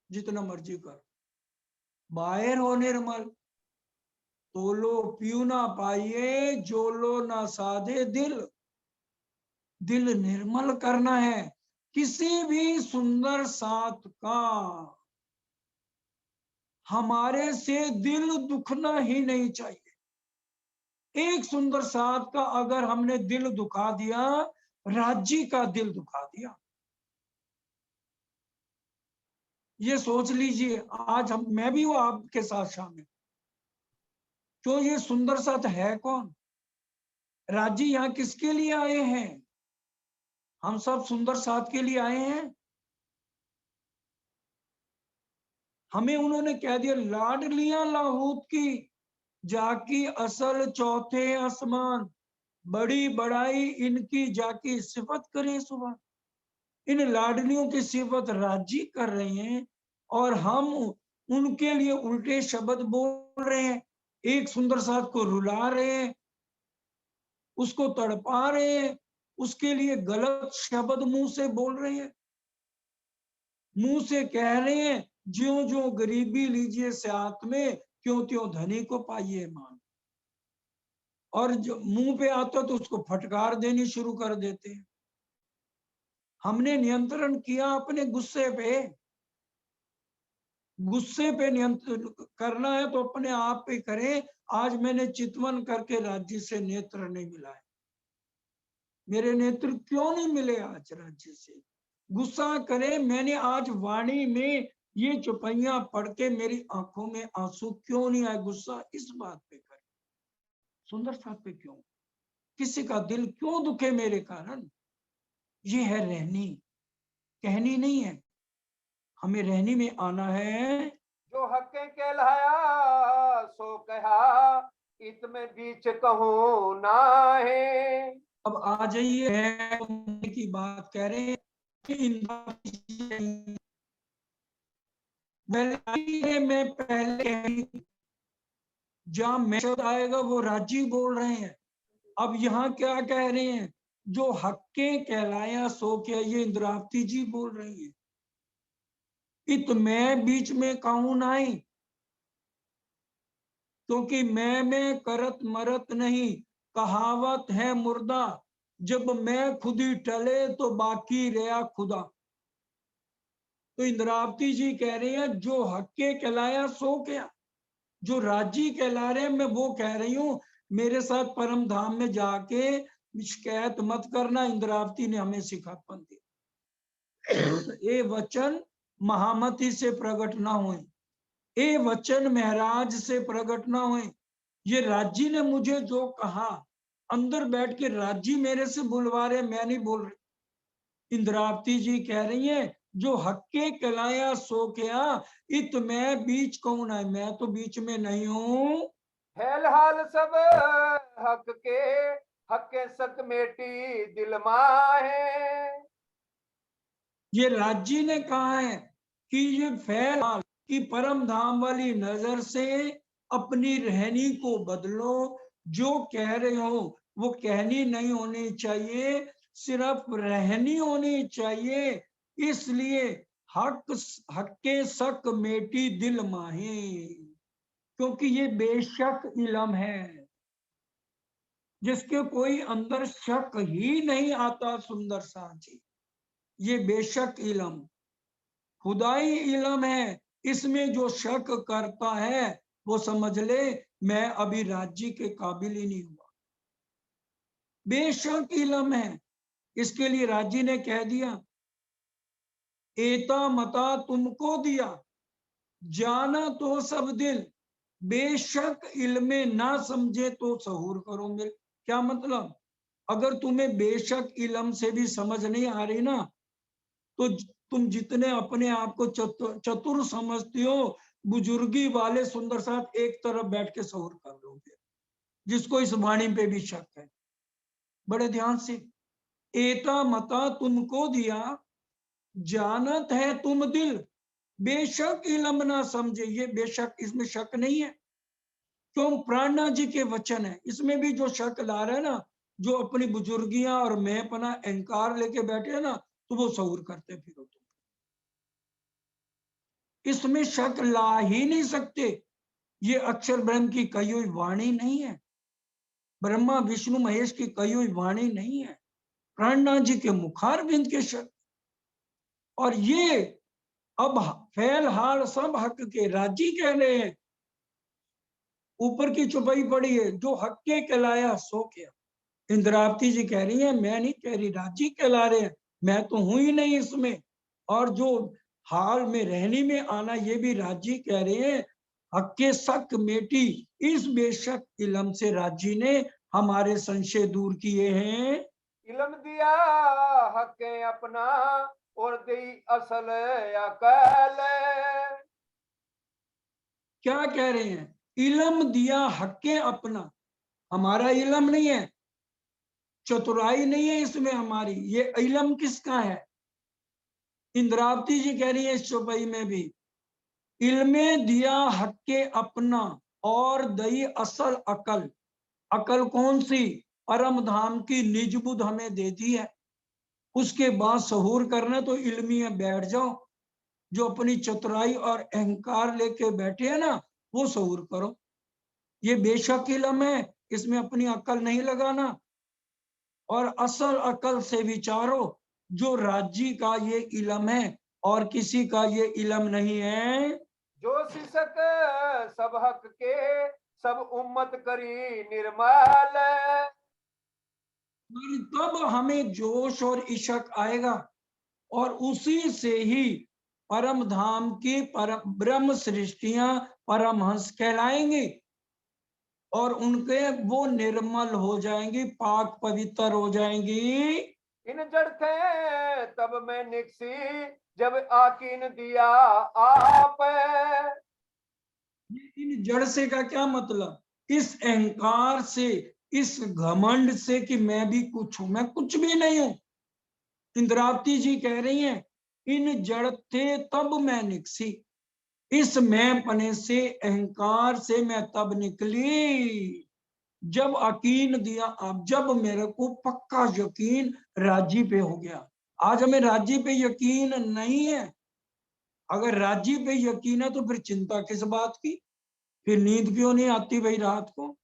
जितना मर्जी कर, बाहर हो निर्मल, तोलो पीऊ ना पाइए, जोलो ना साधे दिल। दिल निर्मल करना है। किसी भी सुंदर साथ का हमारे से दिल दुखना ही नहीं चाहिए। एक सुंदर साथ का अगर हमने दिल दुखा दिया, राज्य का दिल दुखा दिया। ये सोच लीजिए, आज मैं भी हूं आपके साथ शामिल। तो ये सुंदर साथ है कौन? राज्य यहाँ किसके लिए आए हैं? हम सब सुंदर साथ के लिए आए हैं। हमें उन्होंने कह दिया, लाडलियां लाहौत की जाकी असल चौथे आसमान, बड़ी बड़ाई इनकी जाकी सिफत करे सुबह। इन लाडलियों की सिफत राज्य कर रहे हैं, और हम उनके लिए उल्टे शब्द बोल रहे हैं। एक सुंदर साथ को रुला रहे हैं, उसको तड़पा रहे हैं, उसके लिए गलत शब्द मुंह से बोल रहे हैं, मुंह से कह रहे हैं, ज्यों ज्यों गरीबी लीजिए साथ में, क्यों त्यों धनी को पाइए मान। और जो मुंह पे आता तो उसको फटकार देनी शुरू कर देते हैं। हमने नियंत्रण किया अपने गुस्से पे। गुस्से पे नियंत्रण करना है तो अपने आप पे करें। आज मैंने चितवन करके राज्य से नेत्र नहीं मिलाए। मेरे नेत्र क्यों नहीं मिले आज राज्य से? गुस्सा करे, मैंने आज वाणी में ये चौपाइयां पढ़ के मेरी आंखों में आंसू क्यों नहीं आए? गुस्सा इस बात पे करे, सुंदर साथ पे क्यों? किसी का दिल क्यों दुखे मेरे कारण? ये है रहनी, कहनी नहीं है। हमें रहनी में आना है। जो हके कहलाया सो कहा, इत में बीच कहूं ना है। अब आ जाइए की बात कह रहे हैं। मैं पहले जहां मैं शब्द आएगा वो राज्य बोल रहे हैं। अब यहाँ क्या कह रहे हैं? जो हक्के कहलाया सो क्या, ये इंद्रावती जी बोल रही है। इत मैं बीच में कहूं नहीं, क्योंकि मैं करत मरत नहीं, कहावत है मुर्दा, जब मैं खुदी टले तो बाकी रहा खुदा। तो इंद्रावती जी कह रहे हैं, जो हक्के कहलाया सो क्या, जो राजी कहला रहे हैं, मैं वो कह रही हूं, मेरे साथ परम धाम में जाके शिकायत मत करना। इंद्रावती ने हमें सिखापन दिया। ये वचन महामती से प्रकट ना हुए, ये वचन महाराज से प्रकट ना हुए। ये राज्य ने मुझे जो कहा, अंदर बैठ के राज्य मेरे से बुलवा रहे, मैं नहीं बोल रही। इंद्रावती जी कह रही है, जो हक्के कहलाया सो क्या, इत मैं बीच कौन है, मैं तो बीच में नहीं हूं। हेल हाल सब हक के सक मेटी दिल माहे। ये राज्य ने कहा है कि ये फैल हाल की परम धाम वाली नजर से अपनी रहनी को बदलो। जो कह रहे हो वो कहनी नहीं होनी चाहिए, सिर्फ रहनी होनी चाहिए। इसलिए हक हक्के सक मेटी दिल माहे, क्योंकि ये बेशक इलम है जिसके कोई अंदर शक ही नहीं आता। सुंदर सा जी, ये बेशक इलम खुदाई इलम है। इसमें जो शक करता है वो समझ ले मैं अभी राज्य के काबिल ही नहीं हुआ। बेशक इलम है। इसके लिए राज्य ने कह दिया, एता मता तुमको दिया, जाना तो सब दिल, बेशक इल्मे ना समझे तो सहूर करो मिल। क्या मतलब, अगर तुम्हें बेशक इलम से भी समझ नहीं आ रही ना, तो तुम जितने अपने आप को चतुर समझते हो, बुजुर्गी वाले सुंदर साथ एक तरफ बैठ के सहूर कर लोगे, जिसको इस वाणी पे भी शक है। बड़े ध्यान से, एता मता तुमको दिया, जानत है तुम दिल, बेशक इलम ना समझे। ये बेशक, इसमें शक नहीं है, क्यों, प्राणनाथ जी के वचन है। इसमें भी जो शक ला रहे हैं ना, जो अपनी बुजुर्गियां और मैं अपना अहंकार लेके बैठे है ना, तो वो सहूर करते फिरो तुम। इसमें शक ला ही नहीं सकते। ये अक्षर ब्रह्म की कही हुई वाणी नहीं है, ब्रह्मा विष्णु महेश की कही हुई वाणी नहीं है, प्राणनाथ जी के मुखार बिंद के शक। और ये अब फैल हाल सब हक के राजी कह रहे हैं, ऊपर की चुपाई पड़ी है, जो हक के कहलाया सो क्या। इंद्रावती जी कह रही है, मैं नहीं कह रही, राजी कहला रहे हैं, मैं तो हूं ही नहीं इसमें। और जो हाल में रहनी में आना, ये भी राजी कह रहे हैं। हक्के सक मेटी, इस बेशक इलम से राजी ने हमारे संशय दूर किए हैं। इलम दिया हक अपना और दई असल अकल। क्या कह रहे हैं, इलम दिया हक्के अपना, हमारा इलम नहीं है, चतुराई नहीं है इसमें हमारी, ये इलम किसका है। इंद्रावती जी कह रही है इस चौपाई में भी, इल्मे दिया हक्के अपना और दई असल अकल। अकल कौन सी, परम धाम की निज बुद्ध हमें दे दी है। उसके बाद सहूर करना तो इल्मी में बैठ जाओ, जो अपनी चतुराई और अहंकार लेके बैठे हैं ना, वो सहूर करो। ये बेशक इलम है, इसमें अपनी अकल नहीं लगाना। और असल अकल से विचारो, जो राज्य का ये इलम है और किसी का ये इलम नहीं है। जो शिशक सब हक के सब उम्मत करी निर्मल। तब हमें जोश और इशक आएगा, और उसी से ही परम धाम की परम ब्रह्म सृष्टियां परमहंस कहलाएंगी, और उनके वो निर्मल हो जाएंगी, पाक पवित्र हो जाएंगी। इन जड़ थे तब मैं निकसी जब आकीन दिया आप। इन जड़ से का क्या मतलब, इस अहंकार से, इस घमंड से कि मैं भी कुछ हूं, मैं कुछ भी नहीं हूं। इंद्रावती जी कह रही हैं, इन जड़ थे तब मैं निकसी, इस मैं पने से, अहंकार से मैं तब निकली जब यकीन दिया आप, जब मेरे को पक्का यकीन राजी पे हो गया। आज हमें राजी पे यकीन नहीं है। अगर राजी पे यकीन है तो फिर चिंता किस बात की, फिर नींद क्यों नहीं आती भाई रात को।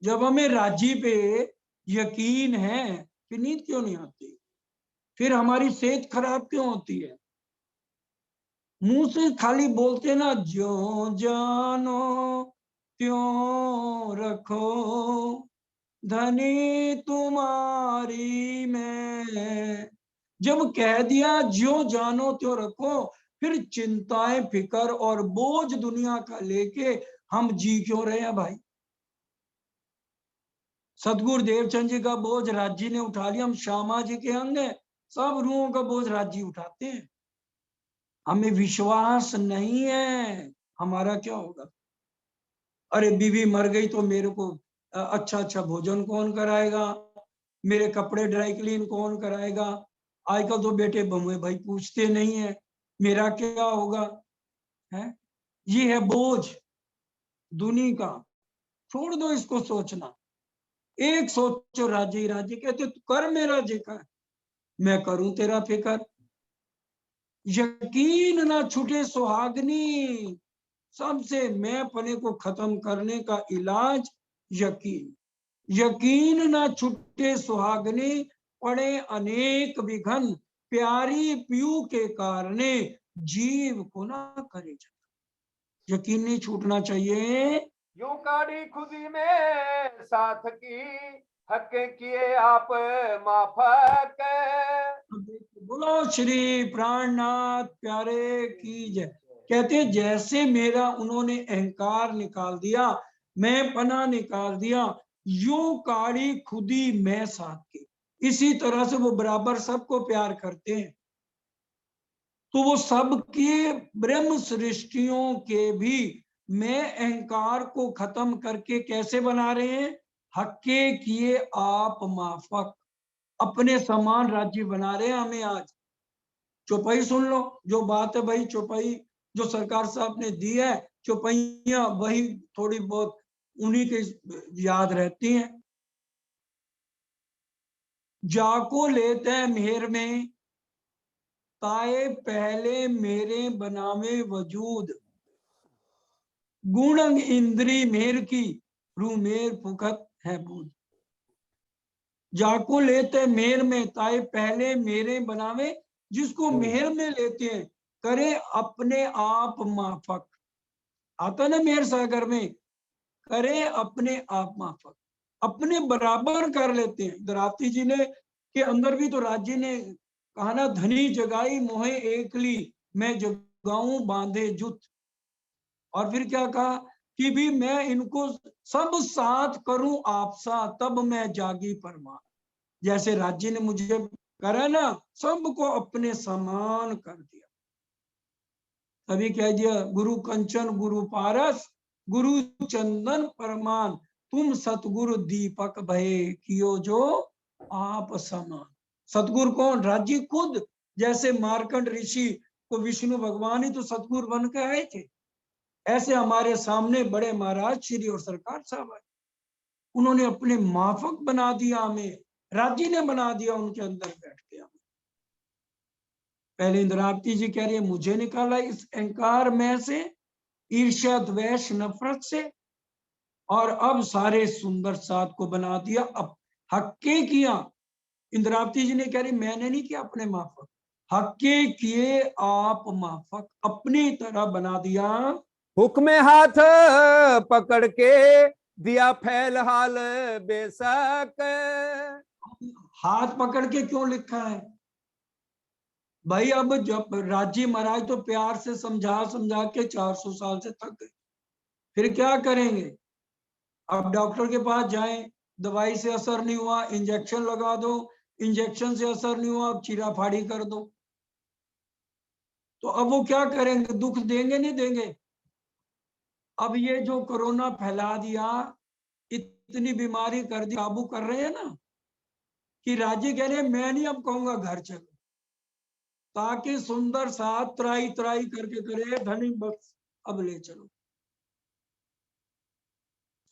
जब हमें राजी पे यकीन है, फिर नींद क्यों नहीं आती, फिर हमारी सेहत खराब क्यों होती है। मुंह से खाली बोलते ना, जो जानो त्यों रखो, धनी तुम्हारी मैं। जब कह दिया जो जानो त्यों रखो, फिर चिंताएं फिकर और बोझ दुनिया का लेके हम जी क्यों रहे हैं भाई। सदगुरु देवचंद जी का बोझ राज्य ने उठा लिया, हम श्यामा जी के अंग हैं, सब रूहों का बोझ राज्य उठाते हैं। हमें विश्वास नहीं है, हमारा क्या होगा? अरे बीवी मर गई तो मेरे को अच्छा अच्छा भोजन कौन कराएगा, मेरे कपड़े ड्राई क्लीन कौन कराएगा? आजकल तो बेटे बमुए भाई पूछते नहीं है, मेरा क्या होगा? है ये है बोझ दुनिया का। छोड़ दो इसको सोचना, एक सोचो राज्य ही राज्य। कहते तू कर मेरा जिक्र, मैं करूं तेरा फिकर। यकीन ना छूटे सुहागनी, सबसे मैं पने को खत्म करने का इलाज यकीन। यकीन ना छूटे सुहागनी, पड़े अनेक विघन, प्यारी पीयू के कारणे जीव को ना करे जतन। यकीन नहीं छूटना चाहिए। यूं काढ़ी खुदी में साथ की, हके किए आप माफक। बोलो श्री प्राणनाथ प्यारे की जय। कहते हैं जैसे मेरा उन्होंने अहंकार निकाल दिया, मैं पना निकाल दिया, यूं काढ़ी खुदी मैं साथ की। इसी तरह से वो बराबर सबको प्यार करते हैं। तो वो सबके ब्रह्म सृष्टियों के भी मैं अहंकार को खत्म करके कैसे बना रहे हैं? हक्के किए आप माफक, अपने समान राज्य बना रहे हैं हमें आज। चौपाई सुन लो, जो बात है भाई चौपाई जो सरकार साहब ने दी है, चौपाइयां वही थोड़ी बहुत उन्हीं के याद रहती हैं। जाको लेते हैं मेहर में, ताए पहले मेरे बनावे वजूद, गुण इंद्री मेर की, रू मेर फुखत है बूझ। जाको लेते मेर में, ताए पहले मेरे बनावे, जिसको मेहर में लेते हैं करे अपने आप माफक। आता ना मेहर सागर में, करे अपने आप माफक, अपने बराबर कर लेते हैं। द्रावती जी ने के अंदर भी तो राज्य ने कहा ना, धनी जगाई मोहे एकली, मैं जगाऊं बांधे जुत। और फिर क्या कहा कि भी मैं इनको सब साथ करूं आपसा, तब मैं जागी परमार। जैसे राज्य ने मुझे करा ना, सबको अपने समान कर दिया। तभी कह दिया गुरु कंचन गुरु पारस, गुरु चंदन परमान, तुम सतगुरु दीपक भये, कियो जो आप समान। सतगुरु कौन? राज्य खुद। जैसे मार्कंड ऋषि को विष्णु भगवान ही तो सतगुरु बन के आए थे, ऐसे हमारे सामने बड़े महाराज श्री और सरकार साहब आए। उन्होंने अपने माफक बना दिया हमें, राज्य ने बना दिया उनके अंदर बैठ के हमें। पहले इंद्रावती जी कह रही है मुझे निकाला इस अहंकार में से, ईर्ष्या द्वेष नफरत से, और अब सारे सुंदर साथ को बना दिया, अब हक्के किया। इंद्रावती जी ने कह रही मैंने नहीं किया अपने माफक, हक्के किए आप माफक, अपनी तरह बना दिया। हुक्मे हाथ पकड़ के दिया फैल हाल बेशक। हाथ पकड़ के क्यों लिखा है भाई? अब जब राज्य महाराज तो प्यार से समझा समझा के 400 साल से थक गए, फिर क्या करेंगे? अब डॉक्टर के पास जाएं, दवाई से असर नहीं हुआ, इंजेक्शन लगा दो, इंजेक्शन से असर नहीं हुआ, अब चीरा फाड़ी कर दो। तो अब वो क्या करेंगे? दुख देंगे नहीं देंगे? अब ये जो कोरोना फैला दिया, इतनी बीमारी कर दी, काबू कर रहे हैं ना, कि राज्य कह रहे हैं मैं नहीं अब कहूंगा घर चलो, ताकि सुंदर साथ त्राई त्राई करके करे धनी बस अब ले चलो।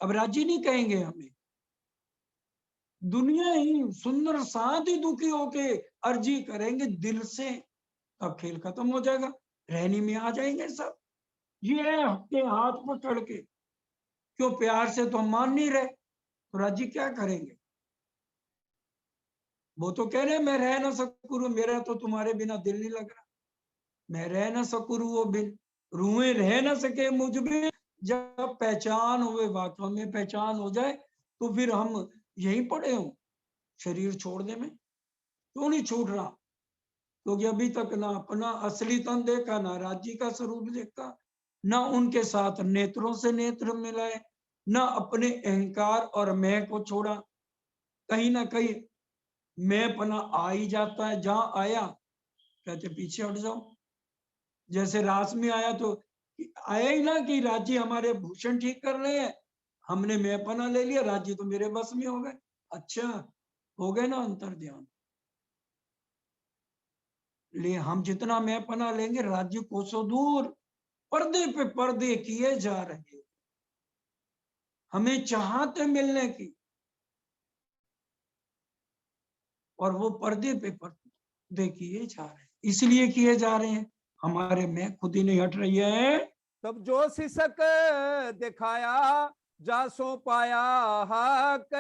अब राज्य नहीं कहेंगे हमें, दुनिया ही सुंदर साथ ही दुखी होके अर्जी करेंगे दिल से, अब खेल खत्म हो जाएगा, रहनी में आ जाएंगे सब। ये हफ्ते हाथ पकड़ के, क्यों? प्यार से तो हम मान नहीं रहे, तो राज्य क्या करेंगे? वो तो कह रहे हैं मैं रह ना सकूं, मेरा तो तुम्हारे बिना दिल नहीं लग रहा, मैं रह ना सकूं वो बिन, रूहें रह ना सके मुझ में। जब पहचान हुए, वाकई में पहचान हो जाए, तो फिर हम यहीं पड़े हो शरीर छोड़ने में। क्यों नहीं छूट रहा? क्योंकि अभी तक ना अपना असली तन देखा, ना राज्य का स्वरूप देखा, ना उनके साथ नेत्रों से नेत्र मिलाए, ना अपने अहंकार और मैं को छोड़ा। कहीं ना कहीं मैं पना आ ही जाता है, जहां आया कहते पीछे हट जाओ। जैसे रास में आया तो आया ही ना कि राज्य हमारे भूषण ठीक कर रहे हैं, हमने मैं पना ले लिया, राज्य तो मेरे बस में हो गए। अच्छा, हो गए ना अंतर ध्यान। ले हम जितना मैं पना लेंगे, राज्य कोसों दूर, पर्दे पे पर्दे किए जा रहे, हमें चाहते मिलने की, और वो पर्दे पे पर्दे किए जा रहे हैं। इसलिए किए जा रहे हैं, हमारे में खुद ही नहीं हट रही है। तब जो शीशक दिखाया जासो पाया हक।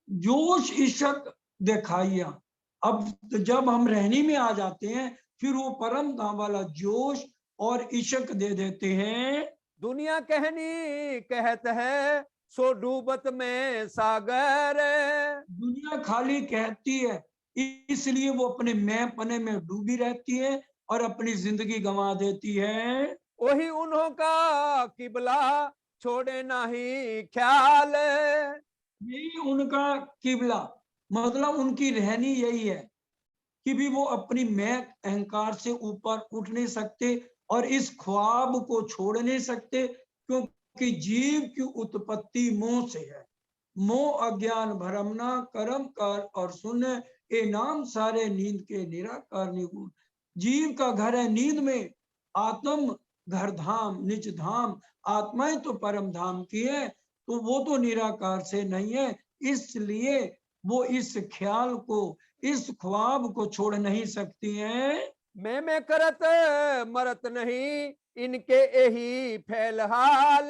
जोश इशक दिखाइया। अब जब हम रहनी में आ जाते हैं, फिर वो परम धाम वाला जोश और इशक दे देते हैं। दुनिया कहनी कहत है सो डूबत में सागर। दुनिया खाली कहती है, इसलिए वो अपने मैं पने में डूबी रहती है और अपनी जिंदगी गंवा देती है। वही उन्हों का किबला छोड़े नहीं ख्याल। यही उनका किबला, मतलब उनकी रहनी यही है कि भी वो अपनी मैं अहंकार से ऊपर उठ नहीं सकते और इस ख्वाब को छोड़ नहीं सकते, क्योंकि जीव की उत्पत्ति मोह से है। मोह अज्ञान भरमना कर्म कर और सुन, ये नाम सारे नींद के निराकार निगुण। जीव का घर है नींद में, आत्म घर धाम निज धाम, आत्माएं तो परम धाम की है, तो वो तो निराकार से नहीं है। इसलिए वो इस ख्याल को, इस ख्वाब को छोड़ नहीं सकती हैं। मैं करत मरत नहीं इनके यही फैल हाल।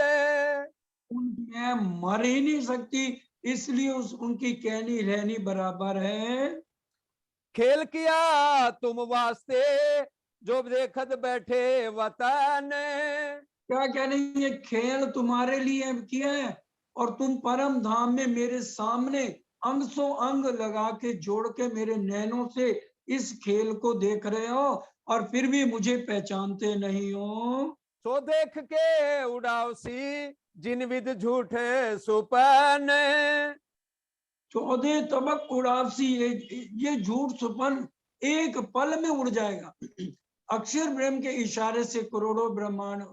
मैं मर ही नहीं सकती, इसलिए उनकी कहनी रहनी बराबर है। खेल किया तुम वास्ते जो देखत बैठे वतन। क्या कहने, ये खेल तुम्हारे लिए किया है और तुम परम धाम में मेरे सामने अंग सो अंग लगा के जोड़ के मेरे नैनों से इस खेल को देख रहे हो, और फिर भी मुझे पहचानते नहीं हो। सो देख के उड़ावसी जिन विध झूठे सुपन। 14 तबक उड़ावसी, ये झूठ सुपन एक पल में उड़ जाएगा। अक्षर ब्रह्म के इशारे से करोड़ों ब्रह्मांड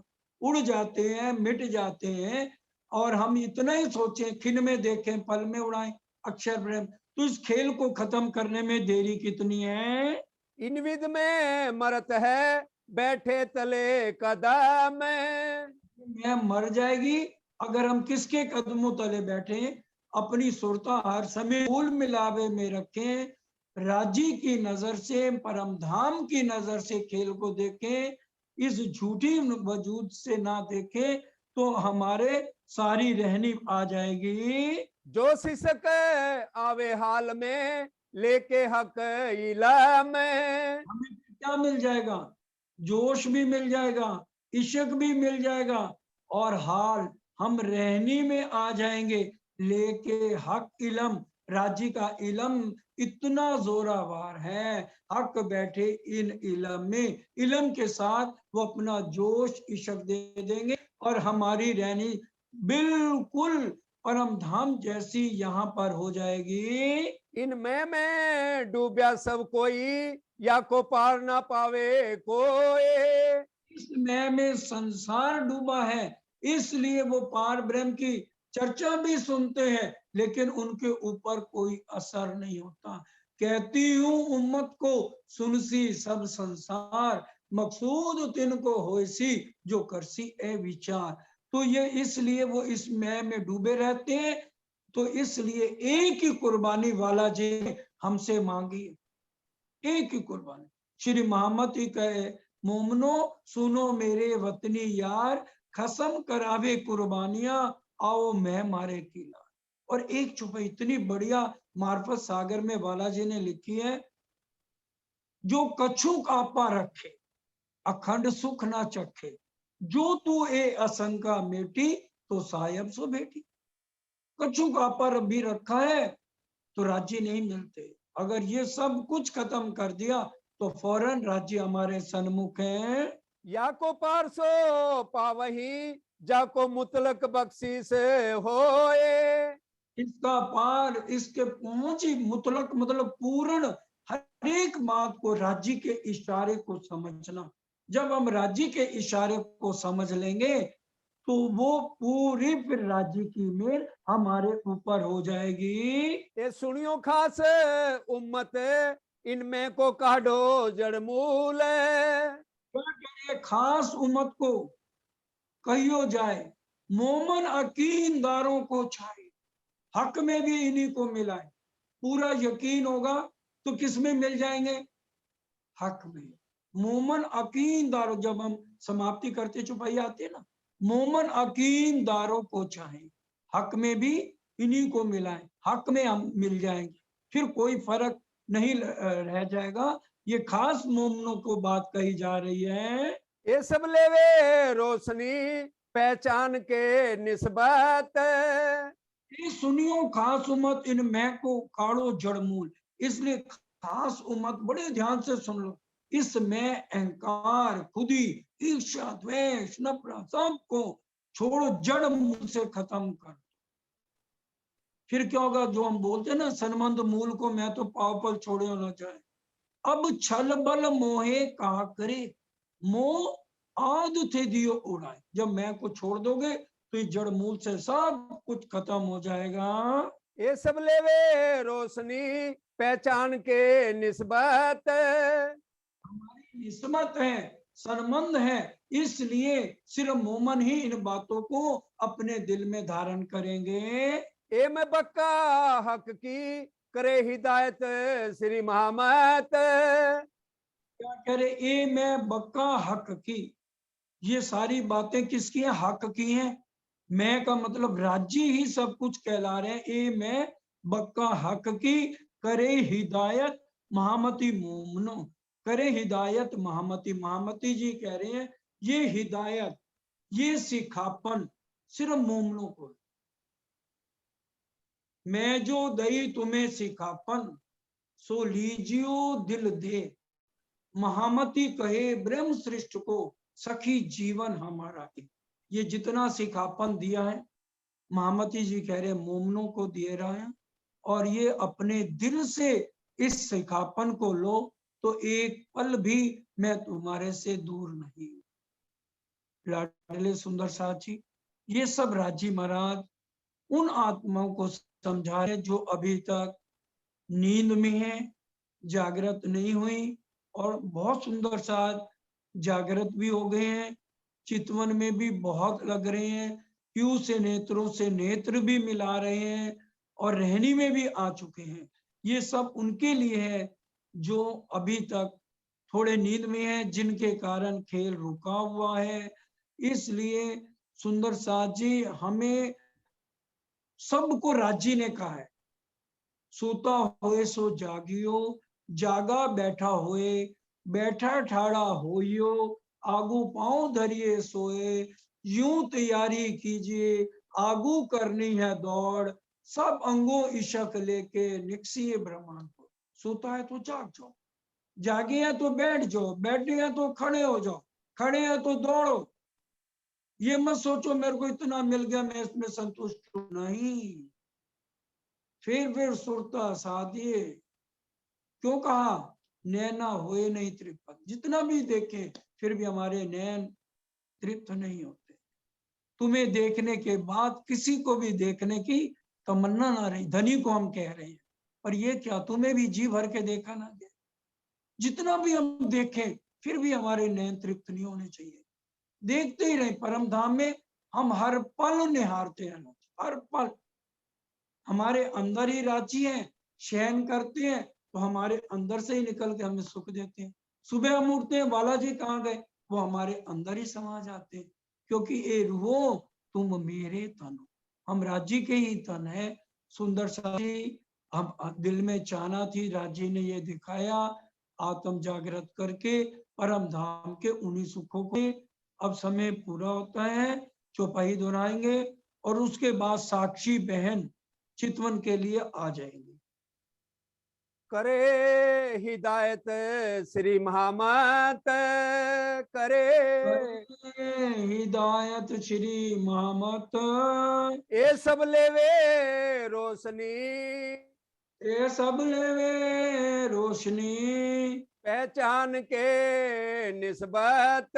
उड़ जाते हैं, मिट जाते हैं, और हम इतना ही सोचें, खिन में देखें, पल में उड़ाएं अक्षर ब्रह्म। तो इस खेल को खत्म करने में देरी कितनी है। इन विध में मरत है बैठे तले कदम। मैं मर जाएगी अगर हम किसके कदमों तले बैठे, अपनी सुरता हर समय फूल मिलावे में रखें, राजी की नजर से, परम धाम की नजर से खेल को देखें, इस झूठी वजूद से ना देखें, तो हमारे सारी रहनी आ जाएगी। जो शिशक आवे हाल में लेके हक इलम। हमें क्या मिल जाएगा, जोश भी मिल जाएगा, इश्क भी मिल जाएगा, और हाल हम रहनी में आ जाएंगे लेके हक इलम। राज्य का इलम इतना जोरावर है, हक बैठे इन इलम में, इलम के साथ वो अपना जोश इश्क दे देंगे और हमारी रहनी बिल्कुल परम धाम जैसी यहाँ पर हो जाएगी। इन में डूबया सब कोई या को पार ना पावे कोई। इस मैं में संसार डूबा है, इसलिए वो पार ब्रह्म की चर्चा भी सुनते हैं, लेकिन उनके ऊपर कोई असर नहीं होता। कहती हूँ उम्मत को, सुनसी सब संसार, मकसूद तिनको होसी जो करसी ए विचार। तो ये इसलिए वो इस मैं में डूबे रहते हैं, तो इसलिए एक ही कुर्बानी वाला जी हमसे मांगी, एक ही कुर्बानी। श्री मोहम्मद ही कहे, मोमनो सुनो मेरे वतनी यार, खसम करावे कुर्बानियां, आओ मैं मारे की लार। और एक चुप इतनी बढ़िया मार्फत सागर में बालाजी ने लिखी है, जो कछुक आपा रखे अखंड सुख ना चखे, जो तू ए असंका मेटी तो सायब सो बेटी। कछुक आपा भी रखा है तो राज्य नहीं मिलते, अगर ये सब कुछ खत्म कर दिया तो फौरन राज्य हमारे सन्मुख है। या को पार सो पावही जाको मुतलक बख्शिश होए। इसका पार, इसके पहुंची मुतलक मतलब पूर्ण हर एक बात को राज्य के इशारे को समझना। जब हम राज्य के इशारे को समझ लेंगे तो वो पूरी फिर राज्य की मेल हमारे ऊपर हो जाएगी। ये सुनियो खास उम्मत, इनमें को काढ़ो जड़मूल। क्या करिए खास उम्मत को कहियो जाए, मोमन अकीनदारों को छाए, हक में भी इन्हीं को मिलाए। पूरा यकीन होगा तो किस में मिल जाएंगे? हक में। मोमन अकीनदारों, जब हम समाप्ति करते चौपाई आती है ना, मोमन अकीनदारों को चाहे, हक में भी इन्हीं को मिलाएं, हक में हम मिल जाएंगे, फिर कोई फर्क नहीं रह जाएगा। ये खास मोमनों को बात कही जा रही है। ये सब लेवे रोशनी पहचान के निस्बत। ये सुनियो खास उम्मत, इन मैं को काढ़ो जड़मूल। इसलिए खास उम्मत बड़े ध्यान से सुन लो। इसमें अहंकार, खुदी, ईर्ष्या, द्वेष, नफरत सबको छोड़ो, जड़ मूल से खत्म कर। फिर क्या होगा? जो हम बोलते हैं ना, सनमंद मूल को मैं तो पाव पर छोड़े होना चाहे। अब छल बल मोहे कहा करे, मोह आद थे दियो उड़ाए। जब मैं को छोड़ दोगे तो ये जड़ मूल से सब कुछ खत्म हो जाएगा। ये सब लेवे रोशनी पहचान के निस्बत। हमारी किस्मत है, सरमंद है, इसलिए सिर्फ मोमन ही इन बातों को अपने दिल में धारण करेंगे। ए मैं बक्का हक की करे हिदायत श्री महामत। क्या करे? ए मैं बक्का हक की, ये सारी बातें किसकी हैं? हक की हैं। मैं का मतलब राज्य ही सब कुछ कहला रहे हैं। ए मैं बक्का हक की करे हिदायत महामती मोमनो, करे हिदायत महामती। महामती जी कह रहे हैं ये हिदायत, ये सिखापन सिर्फ मोमनों को। मैं जो दई तुम्हें सिखापन, सो लीजियो दिल दे, महामती कहे ब्रह्म सृष्ट को, सखी जीवन हमारा। ये जितना सिखापन दिया है महामती जी कह रहे मोमनों को दे रहा है, और ये अपने दिल से इस सिखापन को लो तो एक पल भी मैं तुम्हारे से दूर नहीं। लाडले सुंदर साची, ये सब राजी महाराज उन आत्माओं को समझा रहे जो अभी तक नींद में है, जागृत नहीं हुई, और बहुत सुंदर साथ जागृत भी हो गए हैं, चितवन में भी बहुत लग रहे हैं, पीयू से नेत्रों से नेत्र भी मिला रहे हैं, और रहनी में भी आ चुके हैं। ये सब उनके लिए है जो अभी तक थोड़े नींद में है, जिनके कारण खेल रुका हुआ है। इसलिए सुंदर साथ जी हमें सबको राजी ने कहा है, सोता होए सो जागियो, जागा बैठा होए, बैठा ठाड़ा होइयो, आगू पांव धरिए सोए, यूं तैयारी कीजिए, आगू करनी है दौड़, सब अंगों इशक लेके निकसिए ब्रह्मांड को। सोता है तो जाग जाओ, जागे हैं तो बैठ जाओ, बैठे हैं तो खड़े हो जाओ, खड़े हैं तो दौड़ो। ये मत सोचो मेरे को इतना मिल गया मैं इसमें संतुष्ट हूं, नहीं। फिर सुरता साधिए, क्यों कहा? नैना होए नहीं तृप्त, जितना भी देखें फिर भी हमारे नैन तृप्त नहीं होते। तुम्हें देखने के बाद किसी को भी देखने की तमन्ना ना रही। धनी को हम कह रहे हैं, पर ये क्या, तुम्हें भी जी भर के देखा ना गया। जितना भी हम देखें फिर भी हमारे नैन तृप्त नहीं होने चाहिए। देखते ही रहे परम धाम में, हम हर पल निहारते हैं, हर पल हमारे अंदर ही राजी है, शयन करते हैं तो हमारे अंदर से ही निकल के हमें सुख देते हैं। सुबह हम उठते हैं, बालाजी कहाँ गए, वो हमारे अंदर ही समा जाते हैं, क्योंकि ए रूहो तुम मेरे तन हो, हम राज्य के ही तन है। सुंदर साथी, हम दिल में चाहना थी, राज्य ने ये दिखाया, आत्म जागृत करके परम धाम के उन्हीं सुखों को। अब समय पूरा होता है, चौपाई दोहराएंगे और उसके बाद साक्षी बहन चितवन के लिए आ जाएंगे। करे हिदायत श्री महामत। करे हिदायत श्री महामत। ये सब लेवे रोशनी, ये सब लेवे रोशनी, पहचान के निस्बत,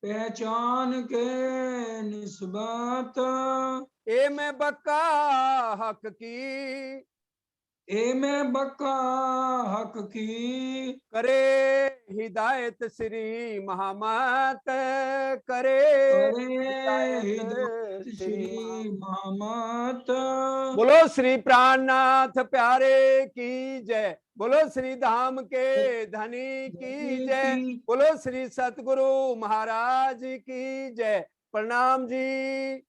पहचान के निस्बत, ए में बका हक की, ए में बका हक की, करे हिदायत श्री महामत, करे करे हिदायत श्री श्री महामत। बोलो श्री प्राणनाथ प्यारे की जय, बोलो श्री धाम के धनी की जय, बोलो श्री सतगुरु महाराज की जय। प्रणाम जी।